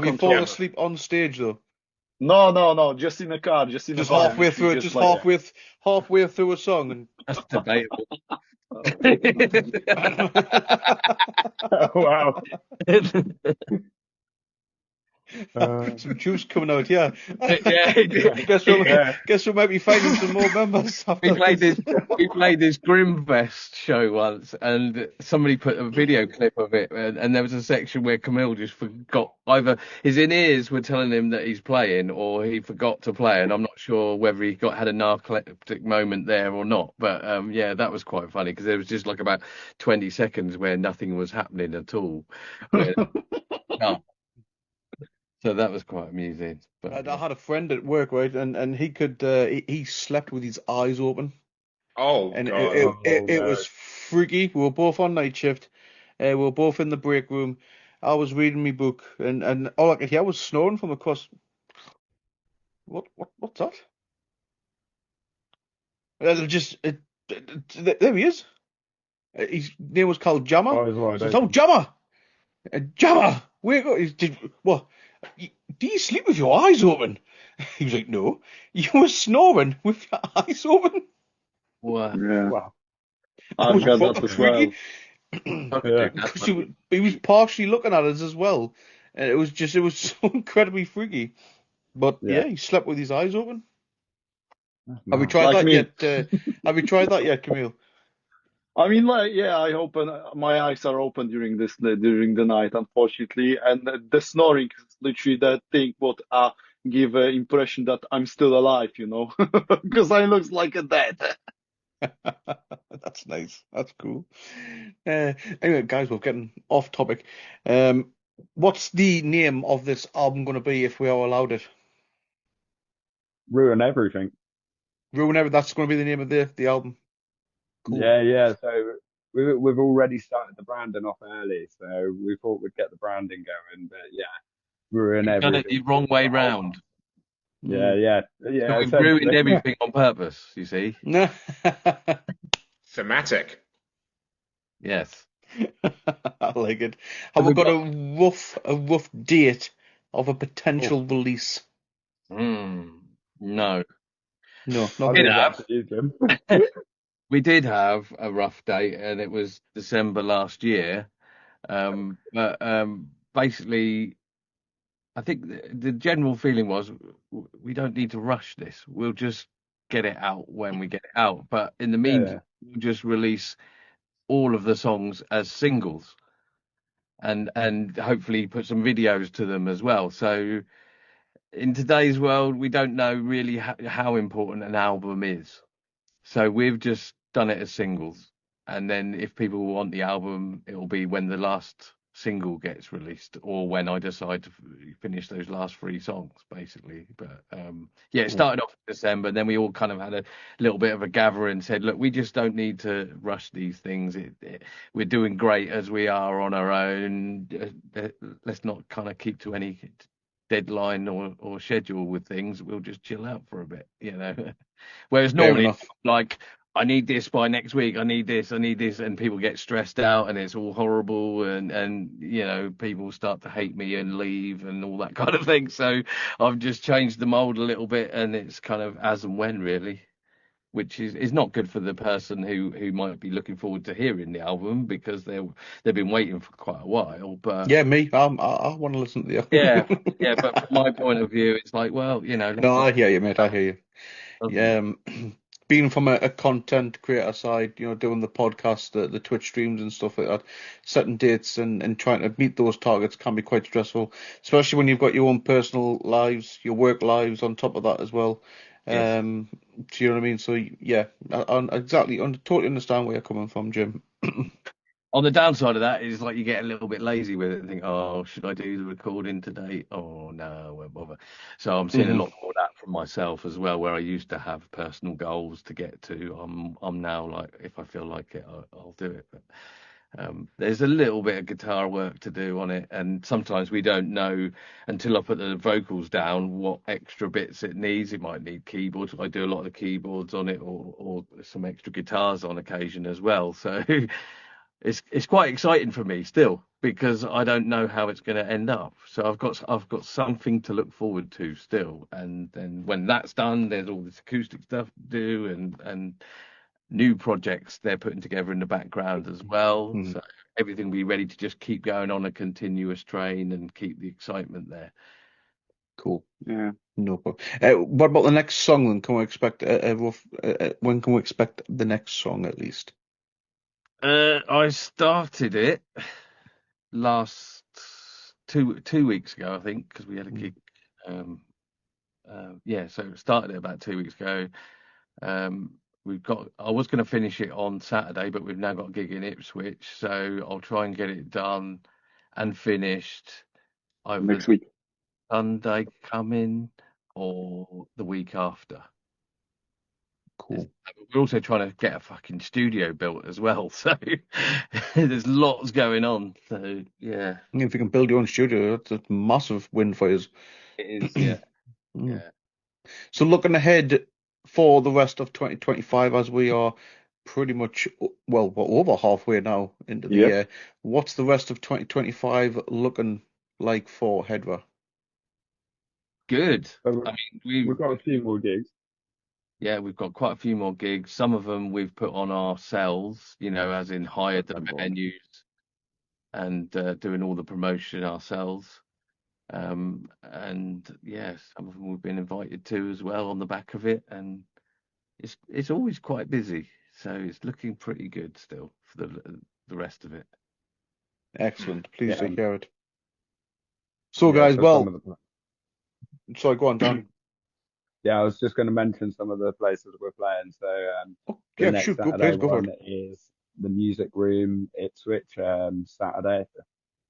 you fallen asleep on stage though? No, just in a car, halfway through a song, and that's debatable. Wow. Some juice coming out, yeah. Yeah, Yeah. Guess we might be finding some more members after we played this. this Grimfest show once, and somebody put a video clip of it, and there was a section where Camille just forgot, either his in-ears were telling him that he's playing, or he forgot to play, and I'm not sure whether he had a narcoleptic moment there or not. But yeah, that was quite funny because there was just like about 20 seconds where nothing was happening at all. Where, no. So that was quite amusing. But I had a friend at work, right, and he could he slept with his eyes open, Oh and God. it was freaky. We were both on night shift, we were both in the break room. I was reading my book, and all I could hear was snoring from across. What's that? There he is. His name was called Jammer. Eyes wide So, oh, open. Jammer, Jammer, wake up! What? Do you sleep with your eyes open? He was like, no, you were snoring with your eyes open. wow. Yeah, Wow. It I've was got proper that as well. freaky. I could Yeah. do that. Because he was partially looking at us as well, and it was so incredibly freaky. But Yeah. yeah, he slept with his eyes open. That's Have we mad. tried Like that me. yet? Have we tried that yet, Camille? I mean, like, yeah, I open my eyes are open during the night, unfortunately, and the snoring is literally that thing what give an impression that I'm still alive, you know, because I looks like a dead. That's nice. That's cool. Anyway, guys, we're getting off topic. Um, what's the name of this album going to be if we are allowed it? Ruin everything. Ruin Ever. That's going to be the name of the album. Cool. Yeah. So we've already started the branding off early, so we thought we'd get the branding going. But yeah, ruin You've done it the everything. wrong way The whole- round. Yeah, Mm. So yeah. we've ruined Essentially. everything on purpose, you see? Thematic. Yes. I like it. So Have we we've got got. a rough date of a Oh, potential release? no. No, I'll not Did leave yet. that have. to you, Jim. We did have a rough date, and it was December last year. But basically, I think the general feeling was we don't need to rush this. We'll just get it out when we get it out. But in the Yeah. meantime, we'll just release all of the songs as singles, and hopefully put some videos to them as well. So in today's world, we don't know really how important an album is. So we've just done it as singles. And then if people want the album, it'll be when the last single gets released or when I decide to finish those last three songs, basically. But yeah, it started off in December. Then we all kind of had a little bit of a gather and said, look, we just don't need to rush these things. We're doing great as we are on our own. Let's not kind of keep to any deadline or schedule with things. We'll just chill out for a bit, you know. Whereas Fair normally, enough. like, I need this by next week. I need this, and people get stressed out, and it's all horrible, and you know, people start to hate me and leave and all that kind of thing. So I've just changed the mold a little bit, and it's kind of as and when really, which is not good for the person who might be looking forward to hearing the album because they've been waiting for quite a while. But Yeah, me. I want to listen to the yeah, album. yeah. But from my point of view, it's like, well, you know, let's No, just. I hear you, mate. I hear you. Doesn't it? Being from a content creator side, doing the podcast, the Twitch streams and stuff like that, setting dates and trying to meet those targets can be quite stressful, especially when you've got your own personal lives, your work lives on top of that as well. Yes. Do you know what I mean? So yeah, I totally understand where you're coming from, Jim. On the downside of that is like you get a little bit lazy with it and think, oh, should I do the recording today? Oh no, I won't bother. So I'm seeing a Hmm. lot more of that from myself as well, where I used to have personal goals to get to. I'm now like, if I feel like it, I'll do it. But there's a little bit of guitar work to do on it, and sometimes we don't know until I put the vocals down what extra bits it needs. It might need keyboards. I do a lot of the keyboards on it, or some extra guitars on occasion as well. So it's quite exciting for me still because I don't know how it's going to end up. So I've got something to look forward to still, and then when that's done, there's all this acoustic stuff to do, and new projects they're putting together in the background as well. Mhm. So everything will be ready to just keep going on a continuous train and keep the excitement there. Cool. Yeah. No problem. What about the next song then? Can we expect a rough, when can we expect the next song at least? I started it last 2 weeks ago, I think, because we had a gig. So it started it about 2 weeks ago. I was going to finish it on Saturday, but we've now got a gig in Ipswich, so I'll try and get it done and finished either Next week. Sunday coming or the week after. Cool. We're also trying to get a fucking studio built as well, so there's lots going on. So yeah, If you can build your own studio, that's a massive win for you. it is. Yeah, Mm. yeah. So looking ahead for the rest of 2025, as we are pretty much, well, we're over halfway now into the Yep. year. What's the rest of 2025 looking like for Hedra? Good. So I mean, we've got a few more gigs. we've got quite a few more gigs. Some of them we've put on ourselves, as in hired the venues and doing all the promotion ourselves. And yeah, some of them we've been invited to as well on the back of it, and it's always quite busy, so it's looking pretty good still for the rest of it. Excellent. Pleased Yeah. to hear it. So, Yeah, guys, so well, some of the, sorry, go on, Dan. yeah, I was just going to mention some of the places we're playing. So the Yeah, next shoot, go, Saturday please, go for one it. is the Music Room Ipswich Saturday,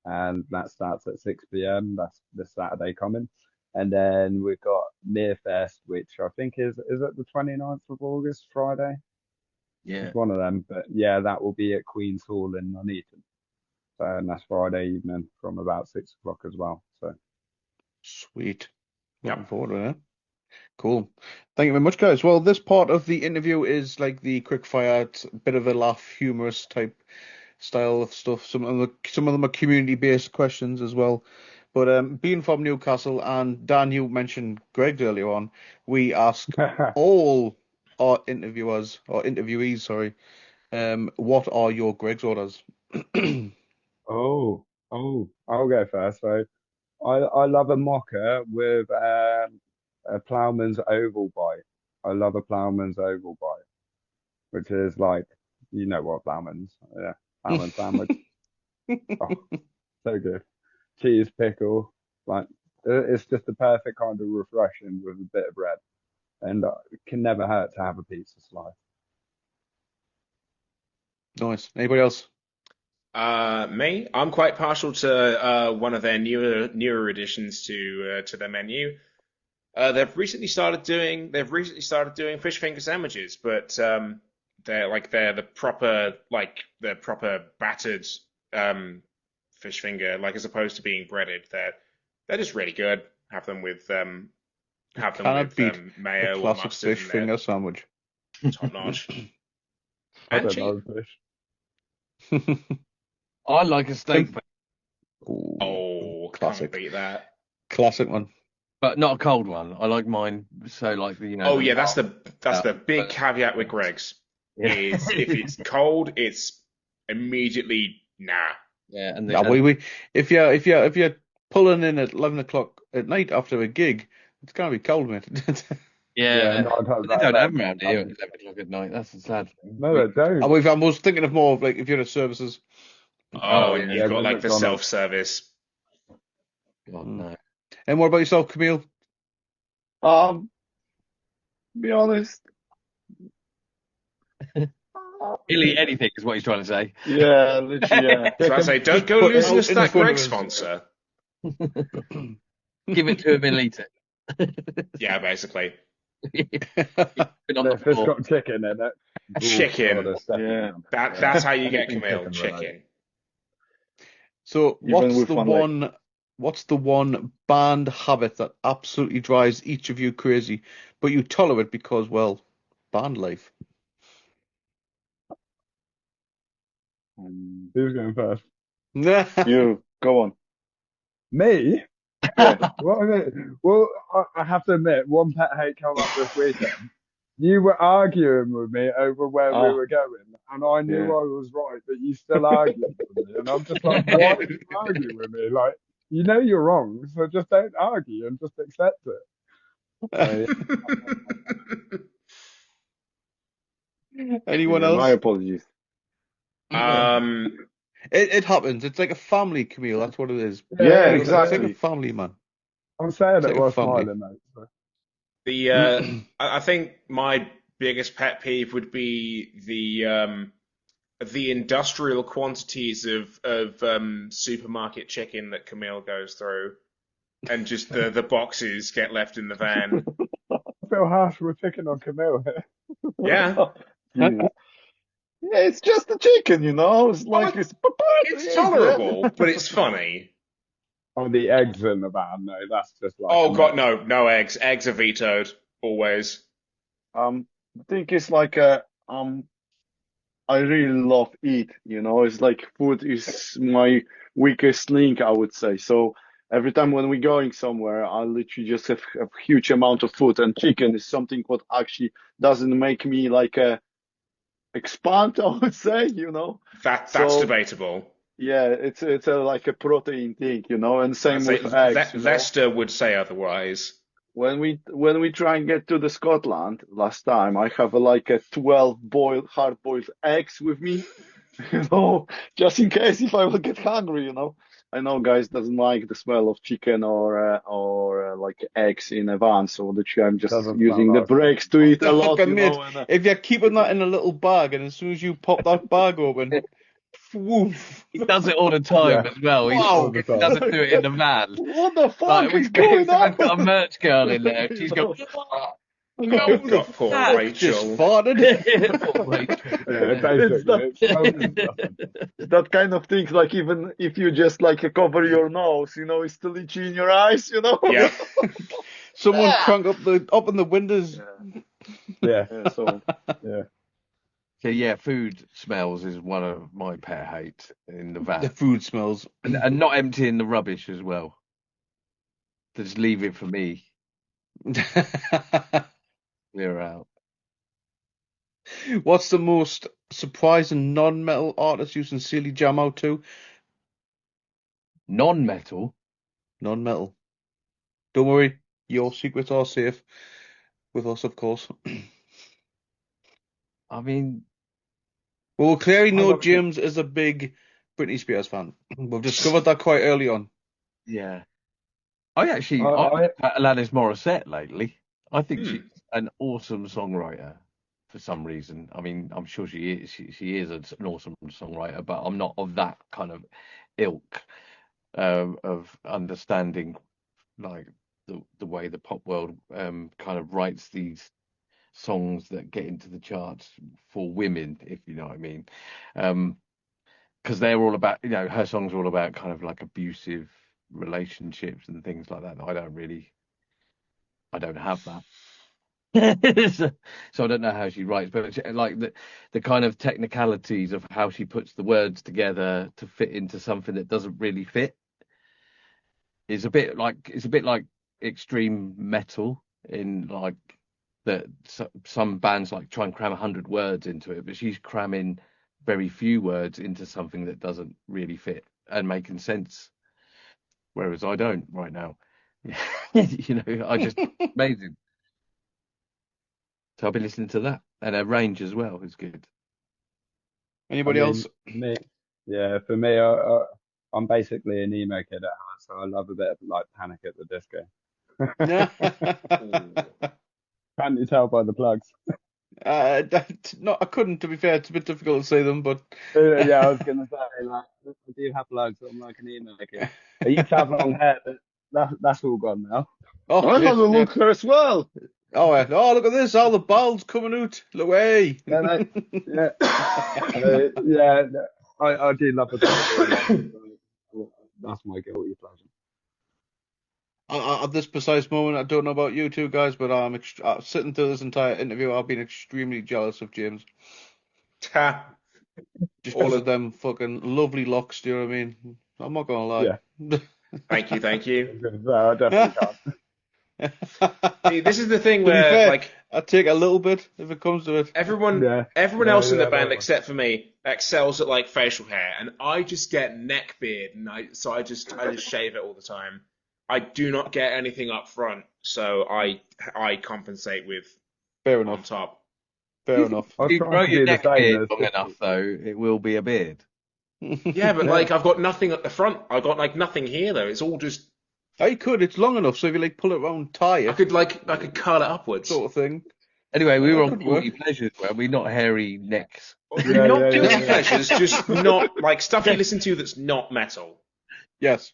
and that starts at 6 p.m. That's this Saturday coming. And then we've got Nearfest, which I think is it the 29th of August, Friday? Yeah, It's one of them. But yeah, that will be at Queen's Hall in Nuneaton. So, and that's Friday evening from about 6 o'clock as well. So Sweet. Yep. Looking forward to it. Cool. Thank you very much, guys. Well, this part of the interview is like the quick fire, it's a bit of a laugh, humorous type style of stuff. Some of them are community based questions as well. But being from Newcastle, and Dan, you mentioned Greg earlier on, we ask all our interviewees, sorry, what are your Greg's orders? oh, I'll go first. So I love a mocha with a ploughman's oval bite. I love a ploughman's oval bite, which is like, you know what ploughman's, yeah, ploughman sandwich. Oh, so good. Cheese, pickle, like it's just the perfect kind of refreshing with a bit of bread, and it can never hurt to have a pizza slice. Nice. Anybody else? Me, I'm quite partial to one of their newer additions to their menu. They've recently started doing fish finger sandwiches, but they're the proper battered fish finger, like as opposed to being breaded. They're just really good. Have them with Cannot beat a mayo or classic mustard, fish and finger sandwich. they're top notch I and don't cheap. know fish. I like a steak, Ooh, Oh, classic. can't beat that. Classic one. but not a cold one. I like mine so like Oh the yeah, that's the big but- caveat with Greg's. yeah. Is if it's cold, it's immediately nah. Yeah, and Nah, if you're pulling in at 11 o'clock at night after a gig, it's gonna be cold, mate. Yeah, yeah, nine times they out don't of have them 10. around here at 11 o'clock at night. That's the sad thing. No, they don't. I was thinking of more of like if you're at services. Oh, and yeah. you've got with like the McDonald's. self-service. God Mm. no. And what about yourself, Camille? Be honest. He'll eat anything is what he's trying to say. Yeah, literally, yeah. So I say, don't go Put it losing out us in that front Greg of us. sponsor. Give it to him and eat it. Yeah, basically. Been on the If it's floor. got chicken in it. Chicken. God, it's definitely Yeah. on. That's how you get Anything Camille. chicken related. Chicken. So Even with one leg. what's the one band habit that absolutely drives each of you crazy, but you tolerate because, well, band life? Who's going first? You go on. Me? Yeah. Well, I have to admit, one pet hate come up this weekend. You were arguing with me over where we Ah, were going, and I knew yeah. I was right, but you still argued with me, and I'm just like, why are you arguing with me? Like, you know you're wrong, so just don't argue and just accept it. So, Anyone Yeah, my else? apologies. Um, It happens. It's like a family, Camille. That's what it is. Yeah, yeah, It's like a exactly. family, man. I'm saying It's it like a while family. smiling, mate. So. I think my biggest pet peeve would be the industrial quantities of supermarket chicken that Camille goes through, and just the boxes get left in the van. I feel harsh we're picking on Camille here. Yeah. Genius. Yeah, it's just a chicken, you know. It's Oh, like it's it's yeah. tolerable, but it's funny. Oh, the eggs in the van, no, that's just like a Oh God, no. no, no eggs. Eggs are vetoed always. I think it's like I really love eat, you know. It's like food is my weakest link, I would say. So every time when we're going somewhere, I literally just have a huge amount of food, and chicken is something what actually doesn't make me like expand, I would say, you know. That's So debatable. yeah, it's a like a protein thing, you know, and I same say with eggs, you know. Leicester would say otherwise. When we try and get to the Scotland last time, I have like a 12 hard boiled eggs with me, you know, just in case if I will get hungry, you know. I know guys doesn't like the smell of chicken or like eggs in a van, so literally I'm just Doesn't sound using the like breaks to eat a lot, Fucking you mate, know, and if you're keeping that in a little bag, and as soon as you pop that bag open, woof. He does it all the time Yeah, as well. all Wow. the He time. doesn't do it in the van. what the Like fuck we, is going someone's on? got a merch girl in there. You She's going, know? "What? Oh How is God, poor that?" Just Rachel. farted. Poor Rachel. Yeah, It's basically, that it smells disgusting. that kind of thing, like even if you just like cover your nose, you know, it's still itchy in your eyes, you know? Yep. Someone crank up in the windows. Yeah. Yeah, Yeah, so yeah. So yeah, food smells is one of my pet hates in the The van, food smells. and not emptying the rubbish as well. Just leave it for me. Clear out. What's the most surprising non-metal artist you sincerely jam out to? Non-metal. Non-metal. Don't worry, your secrets are safe with us, of course. I mean, Well, we clearly I know love it. James is a big Britney Spears fan. We've discovered that quite early on. yeah. I I, actually I I, like Alanis Morissette lately. I think Hmm. she's an awesome songwriter for some reason. I mean, I'm sure she is. She is an awesome songwriter, but I'm not of that kind of ilk of understanding like the way the pop world kind of writes these songs that get into the charts for women, if you know what I mean. Because they're all about, her songs are all about kind of like abusive relationships and things like that. I don't have that. So I don't know how she writes, but like the kind of technicalities of how she puts the words together to fit into something that doesn't really fit is a bit like extreme metal in like that some bands like try and cram 100 words into it, but she's cramming very few words into something that doesn't really fit and making sense, whereas I don't right now. I just amazing. So I've been listening to that, and her range as well is good. I Anybody else? mean, me, yeah, for me, I'm basically an emo kid at heart, so I love a bit of like Panic at the Disco. Yeah. Can't you tell by the plugs? No, I couldn't, to be fair. It's a bit difficult to say them, but Yeah, I was gonna say like I do have plugs. I'm like an emo kid. I used to have long hair, but that's all gone now. oh, I have mate, a yeah. look here as well. Oh, look at this! All the bald's coming out. Look away. Yeah, no, yeah, yeah. No, I do love a bit of emo. That's my guilty pleasure. At this precise moment, I don't know about you two guys, but sitting through this entire interview, I've been extremely jealous of James. Ha. Just All because of of. them fucking lovely locks, do you know what I mean? I'm not gonna lie. Yeah, Thank you, thank I you. was gonna say I definitely can't. See, this is the thing To be where, fair, like, I take a little bit if it comes to it. Everyone, Yeah. everyone Yeah, else in the yeah, band that one. except for me excels at like facial hair, and I just get neck beard, and I just shave it all the time. I do not get anything up front, so I compensate with Fair on enough. top. Fair enough. I If you try grow to your do the neck same. beard There's long enough, though, it will be a beard. Yeah, but yeah. like I've got nothing at the front. I've got like nothing here though. It's all just Oh, you could. It's long enough, so if you like pull it around, tie it, I could curl it upwards. sort of thing. Anyway, we were That on could work. guilty pleasures, were we? Not hairy necks. Yeah, Not yeah, guilty yeah, yeah. pleasures, just not like stuff you listen to that's not metal. Yes.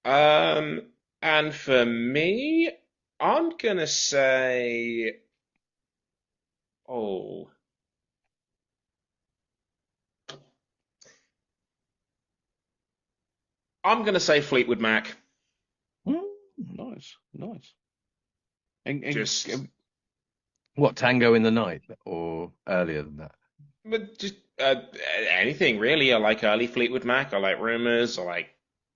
Um, and for me, I'm gonna say, oh, I'm gonna say Fleetwood Mac. Nice. Nice. And Just, What, Tango in the Night or earlier than that? but just anything really. I like early Fleetwood Mac. I like Rumors. I like,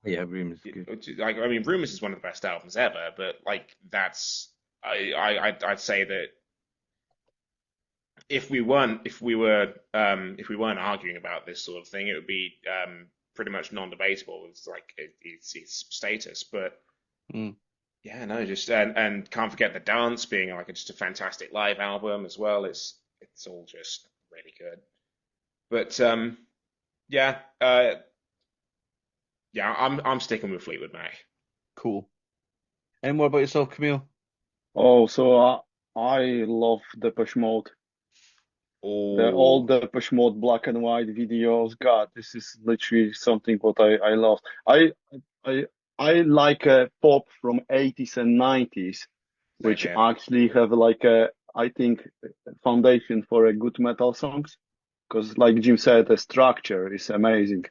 Yeah, Room's good. I mean, Rumors is one of the best albums ever. But like, that's, I'd say that if we weren't arguing about this sort of thing, it would be pretty much non-debatable. It's like it's status, but mm, yeah, no, just and can't forget the dance being like just a fantastic live album as well. It's all just really good. But yeah, yeah, I'm sticking with Fleetwood Mac. cool. And what about yourself, Camille? Oh, so I love Depeche Mode. The Oh, old Depeche Mode black and white videos. God, this is literally something what I love. I I like pop from 80s and 90s, same which here. actually have like a, I think, foundation for a good metal songs. Because like Jim said, the structure is amazing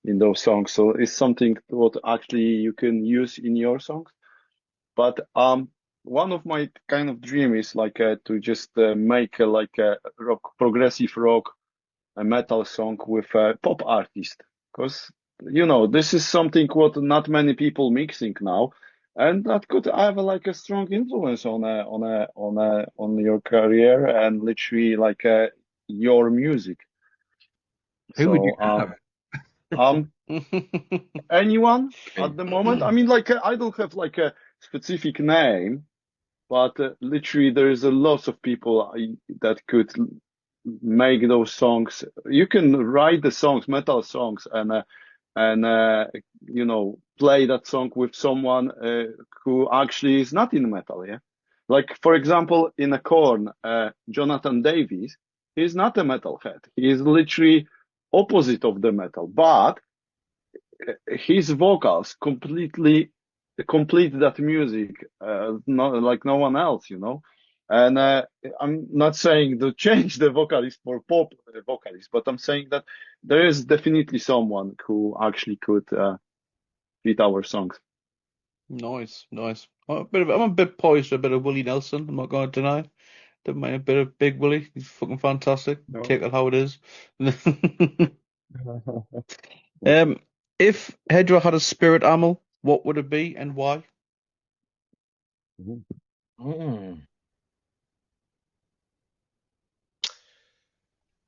in those songs. So it's something what actually you can use in your songs. But one of my kind of dream is like to just make like a rock, progressive rock, a metal song with a pop artist, because this is something what not many people mixing now, and that could have like a strong influence on your career and literally like your music. Who would you So have? um anyone at the moment. I mean, like I don't have like a specific name, but literally there is a lot of people that could make those songs. You can write the songs, metal songs, and play that song with someone who actually is not in metal. Yeah, like for example, in a Korn, Jonathan Davis, he's not a metalhead. He is literally opposite of the metal, but his vocals completely complete that music, not like no one else. And I'm not saying to change the vocalist for pop vocalist, but I'm saying that there is definitely someone who actually could fit our songs. Nice, nice. I'm a bit poised for a bit of Willie Nelson. I'm not going to deny. Don't mind a bit of Big Willie. He's fucking fantastic. No. Take it how it is. Um, if Hedra had a spirit animal, what would it be and why? Mm.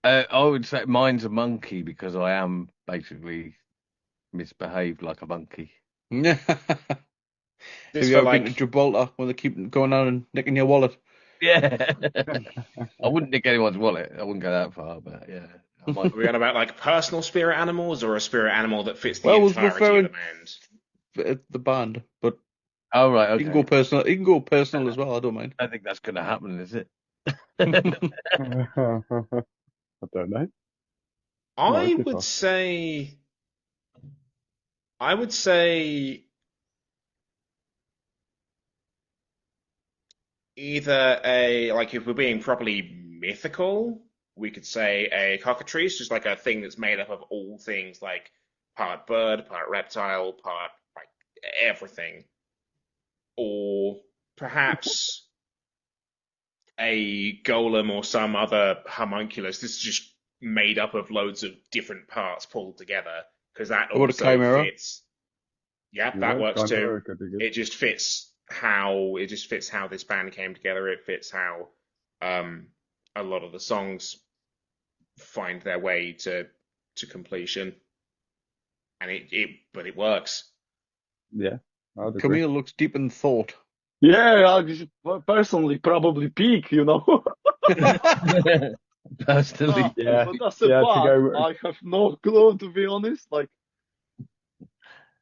I would say mine's a monkey because I am basically misbehaved like a monkey. Have This you for ever been to like Gibraltar where they keep going out and nicking your wallet? Yeah. I wouldn't nick anyone's wallet. I wouldn't go that far, but yeah, I might. are we on about like personal spirit animals or a spirit animal that fits the Well, I was entirety of referring the band? to the band, but Oh right, you can go okay. personal. You can go personal as well. I don't mind. I don't think that's going to happen, is it? I don't know. Not I if would I. say, I would say either a like if we're being properly mythical, we could say a cockatrice, just like a thing that's made up of all things, like part bird, part reptile, part like everything, or perhaps a golem or some other homunculus. This is just made up of loads of different parts pulled together because that What about a also chimera? fits. Yeah, that Yeah, works too. Chimera could be good. It just fits how it just fits how this band came together. It fits how a lot of the songs find their way to completion, and but it works. Yeah, I'd agree. Camille looks deep in thought. Yeah, I personally probably peak, you know. Personally, Yeah, But that's a yeah, band. I have no clue, to be honest. Like,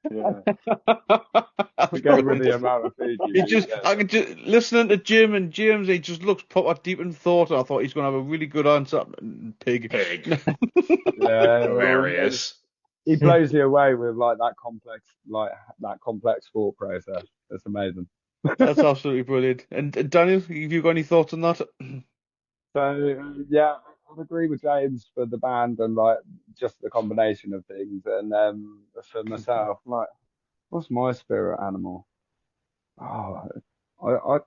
yeah. to go with the amount of food you He eat. just, I could just listening to Jim and James. He just looks proper deep in thought. And I thought he's going to have a really good answer. Pig. Pig. Yeah, Hilarious. he blows you away with like that complex thought process. It's amazing. That's absolutely brilliant. And Daniel, have you got any thoughts on that? So yeah, I'd agree with James for the band and like just the combination of things. And for myself, like, what's my spirit animal? Oh, I I,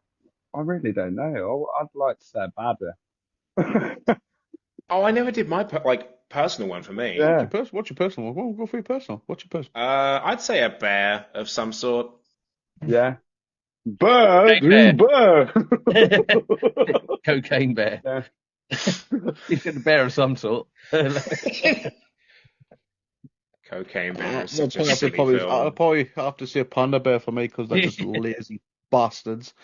I really don't know. I'd like to say a badger. Oh, I never did my personal one for me. Yeah, What's your personal one? Well, go for your personal. What's your personal? I'd say a bear of some sort. yeah, Bear, bear. bear. Cocaine bear. yeah. He's got a bear of some sort. Cocaine Bear is I'll such a silly I'll film. probably have to say a panda bear for me because they're just lazy bastards.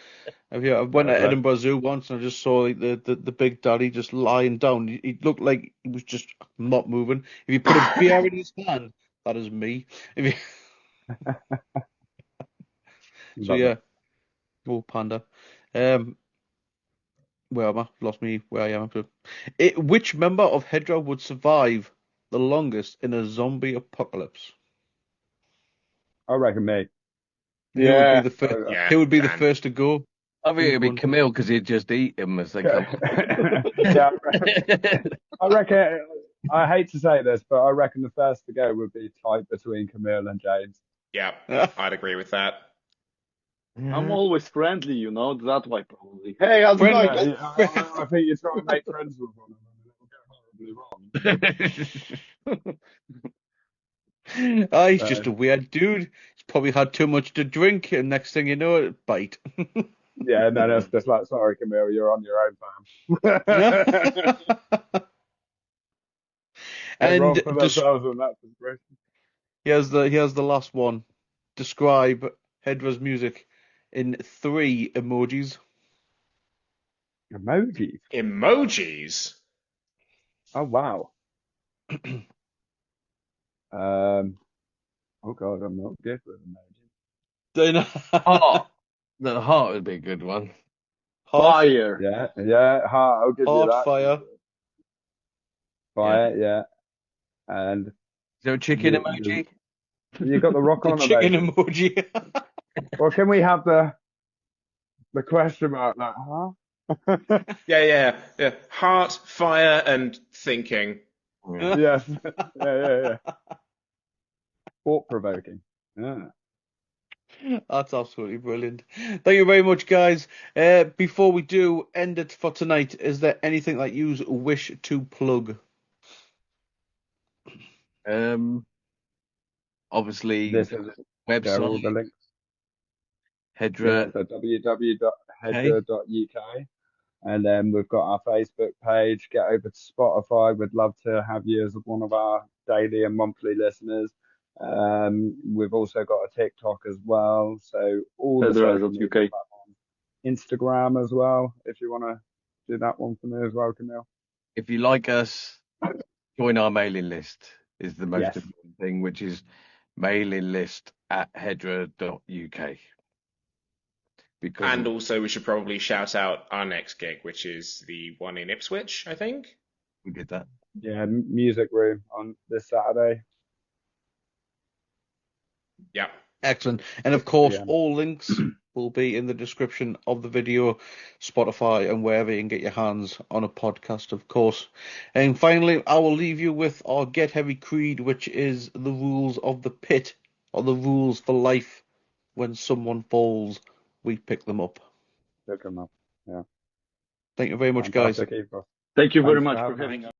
I went to Right. Edinburgh Zoo once and I just saw like, the big daddy just lying down. He looked like he was just not moving. If you put a beer in his hand, that is me. If you, so Love yeah, it. oh panda. Where am I? Lost me where I am. Which member of Hedra would survive the longest in a zombie apocalypse? I reckon me. Who would be Yeah. the first? Yeah, Who would be the Dan. first to go? I think Who's it'd be going? Camille because he'd just eat them as they come. Yeah, I reckon. I hate to say this, but I reckon the first to go would be tight between Camille and James. Yeah, I'd agree with that. I'm always friendly, you know. That's why probably. Hey, how's it Friendly. going? Yeah, I think you're trying to make friends with one of them, and it'll go horribly wrong. He's just a weird dude. He's probably had too much to drink, and next thing you know, it bite. Yeah, no, that's just like, sorry, Camille, you're on your own, fam. And Everyone for themselves on that situation. here's the last one. Describe Hedra's music in 3 emojis. Emojis. Emojis. Oh wow. Oh god, I'm not good with emojis. Heart. The heart would be a good one. Heart, Fire. Yeah, heart, I'll give you heart, that. fire. Fire, yeah. And Is there a chicken you, emoji? you got the rock The on chicken emoji. emoji. Well, can we have the question mark, like, huh? Yeah. Heart, fire, and thinking. Yeah. Yes. Yeah. Thought provoking. Yeah. That's absolutely brilliant. Thank you very much, guys. Before we do end it for tonight, is there anything that you wish to plug? Obviously, This is share all website the links. Hedra. Yeah, so www.hedra.uk. And then we've got our Facebook page. Get over to Spotify. We'd love to have you as one of our daily and monthly listeners. We've also got a TikTok as well. So all the social media Hedra.uk. platforms. Instagram as well, if you want to do that one for me as well, Camille. If you like us, join our mailing list is the most Yes. important thing, which is mailing list at hedra.uk. Because And also, we should probably shout out our next gig, which is the one in Ipswich, I think. we did that. Yeah, music room on this Saturday. Yeah. Excellent. And of course, Yeah. all links will be in the description of the video, Spotify, and wherever you can get your hands on a podcast, of course. And finally, I will leave you with our Get Heavy Creed, which is the rules of the pit, or the rules for life. When someone falls, we pick them up. Look them up. Yeah. Thank you very much, guys. Fantastic, Eva. Thank you very Thanks for much for having us. having us.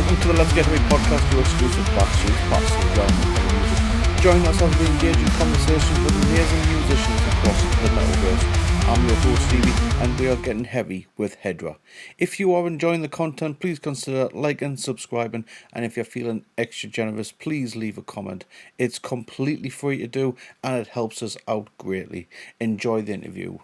Welcome to the Let's Get Heavy podcast, your exclusive backstage pass to the realm of heavy music. Join us as we engage in conversations with amazing musicians across the metalverse. I'm your host Stevie, and we are getting heavy with Hedra. If you are enjoying the content, please consider liking, subscribing, and if you're feeling extra generous, please leave a comment. It's completely free to do, and it helps us out greatly. Enjoy the interview.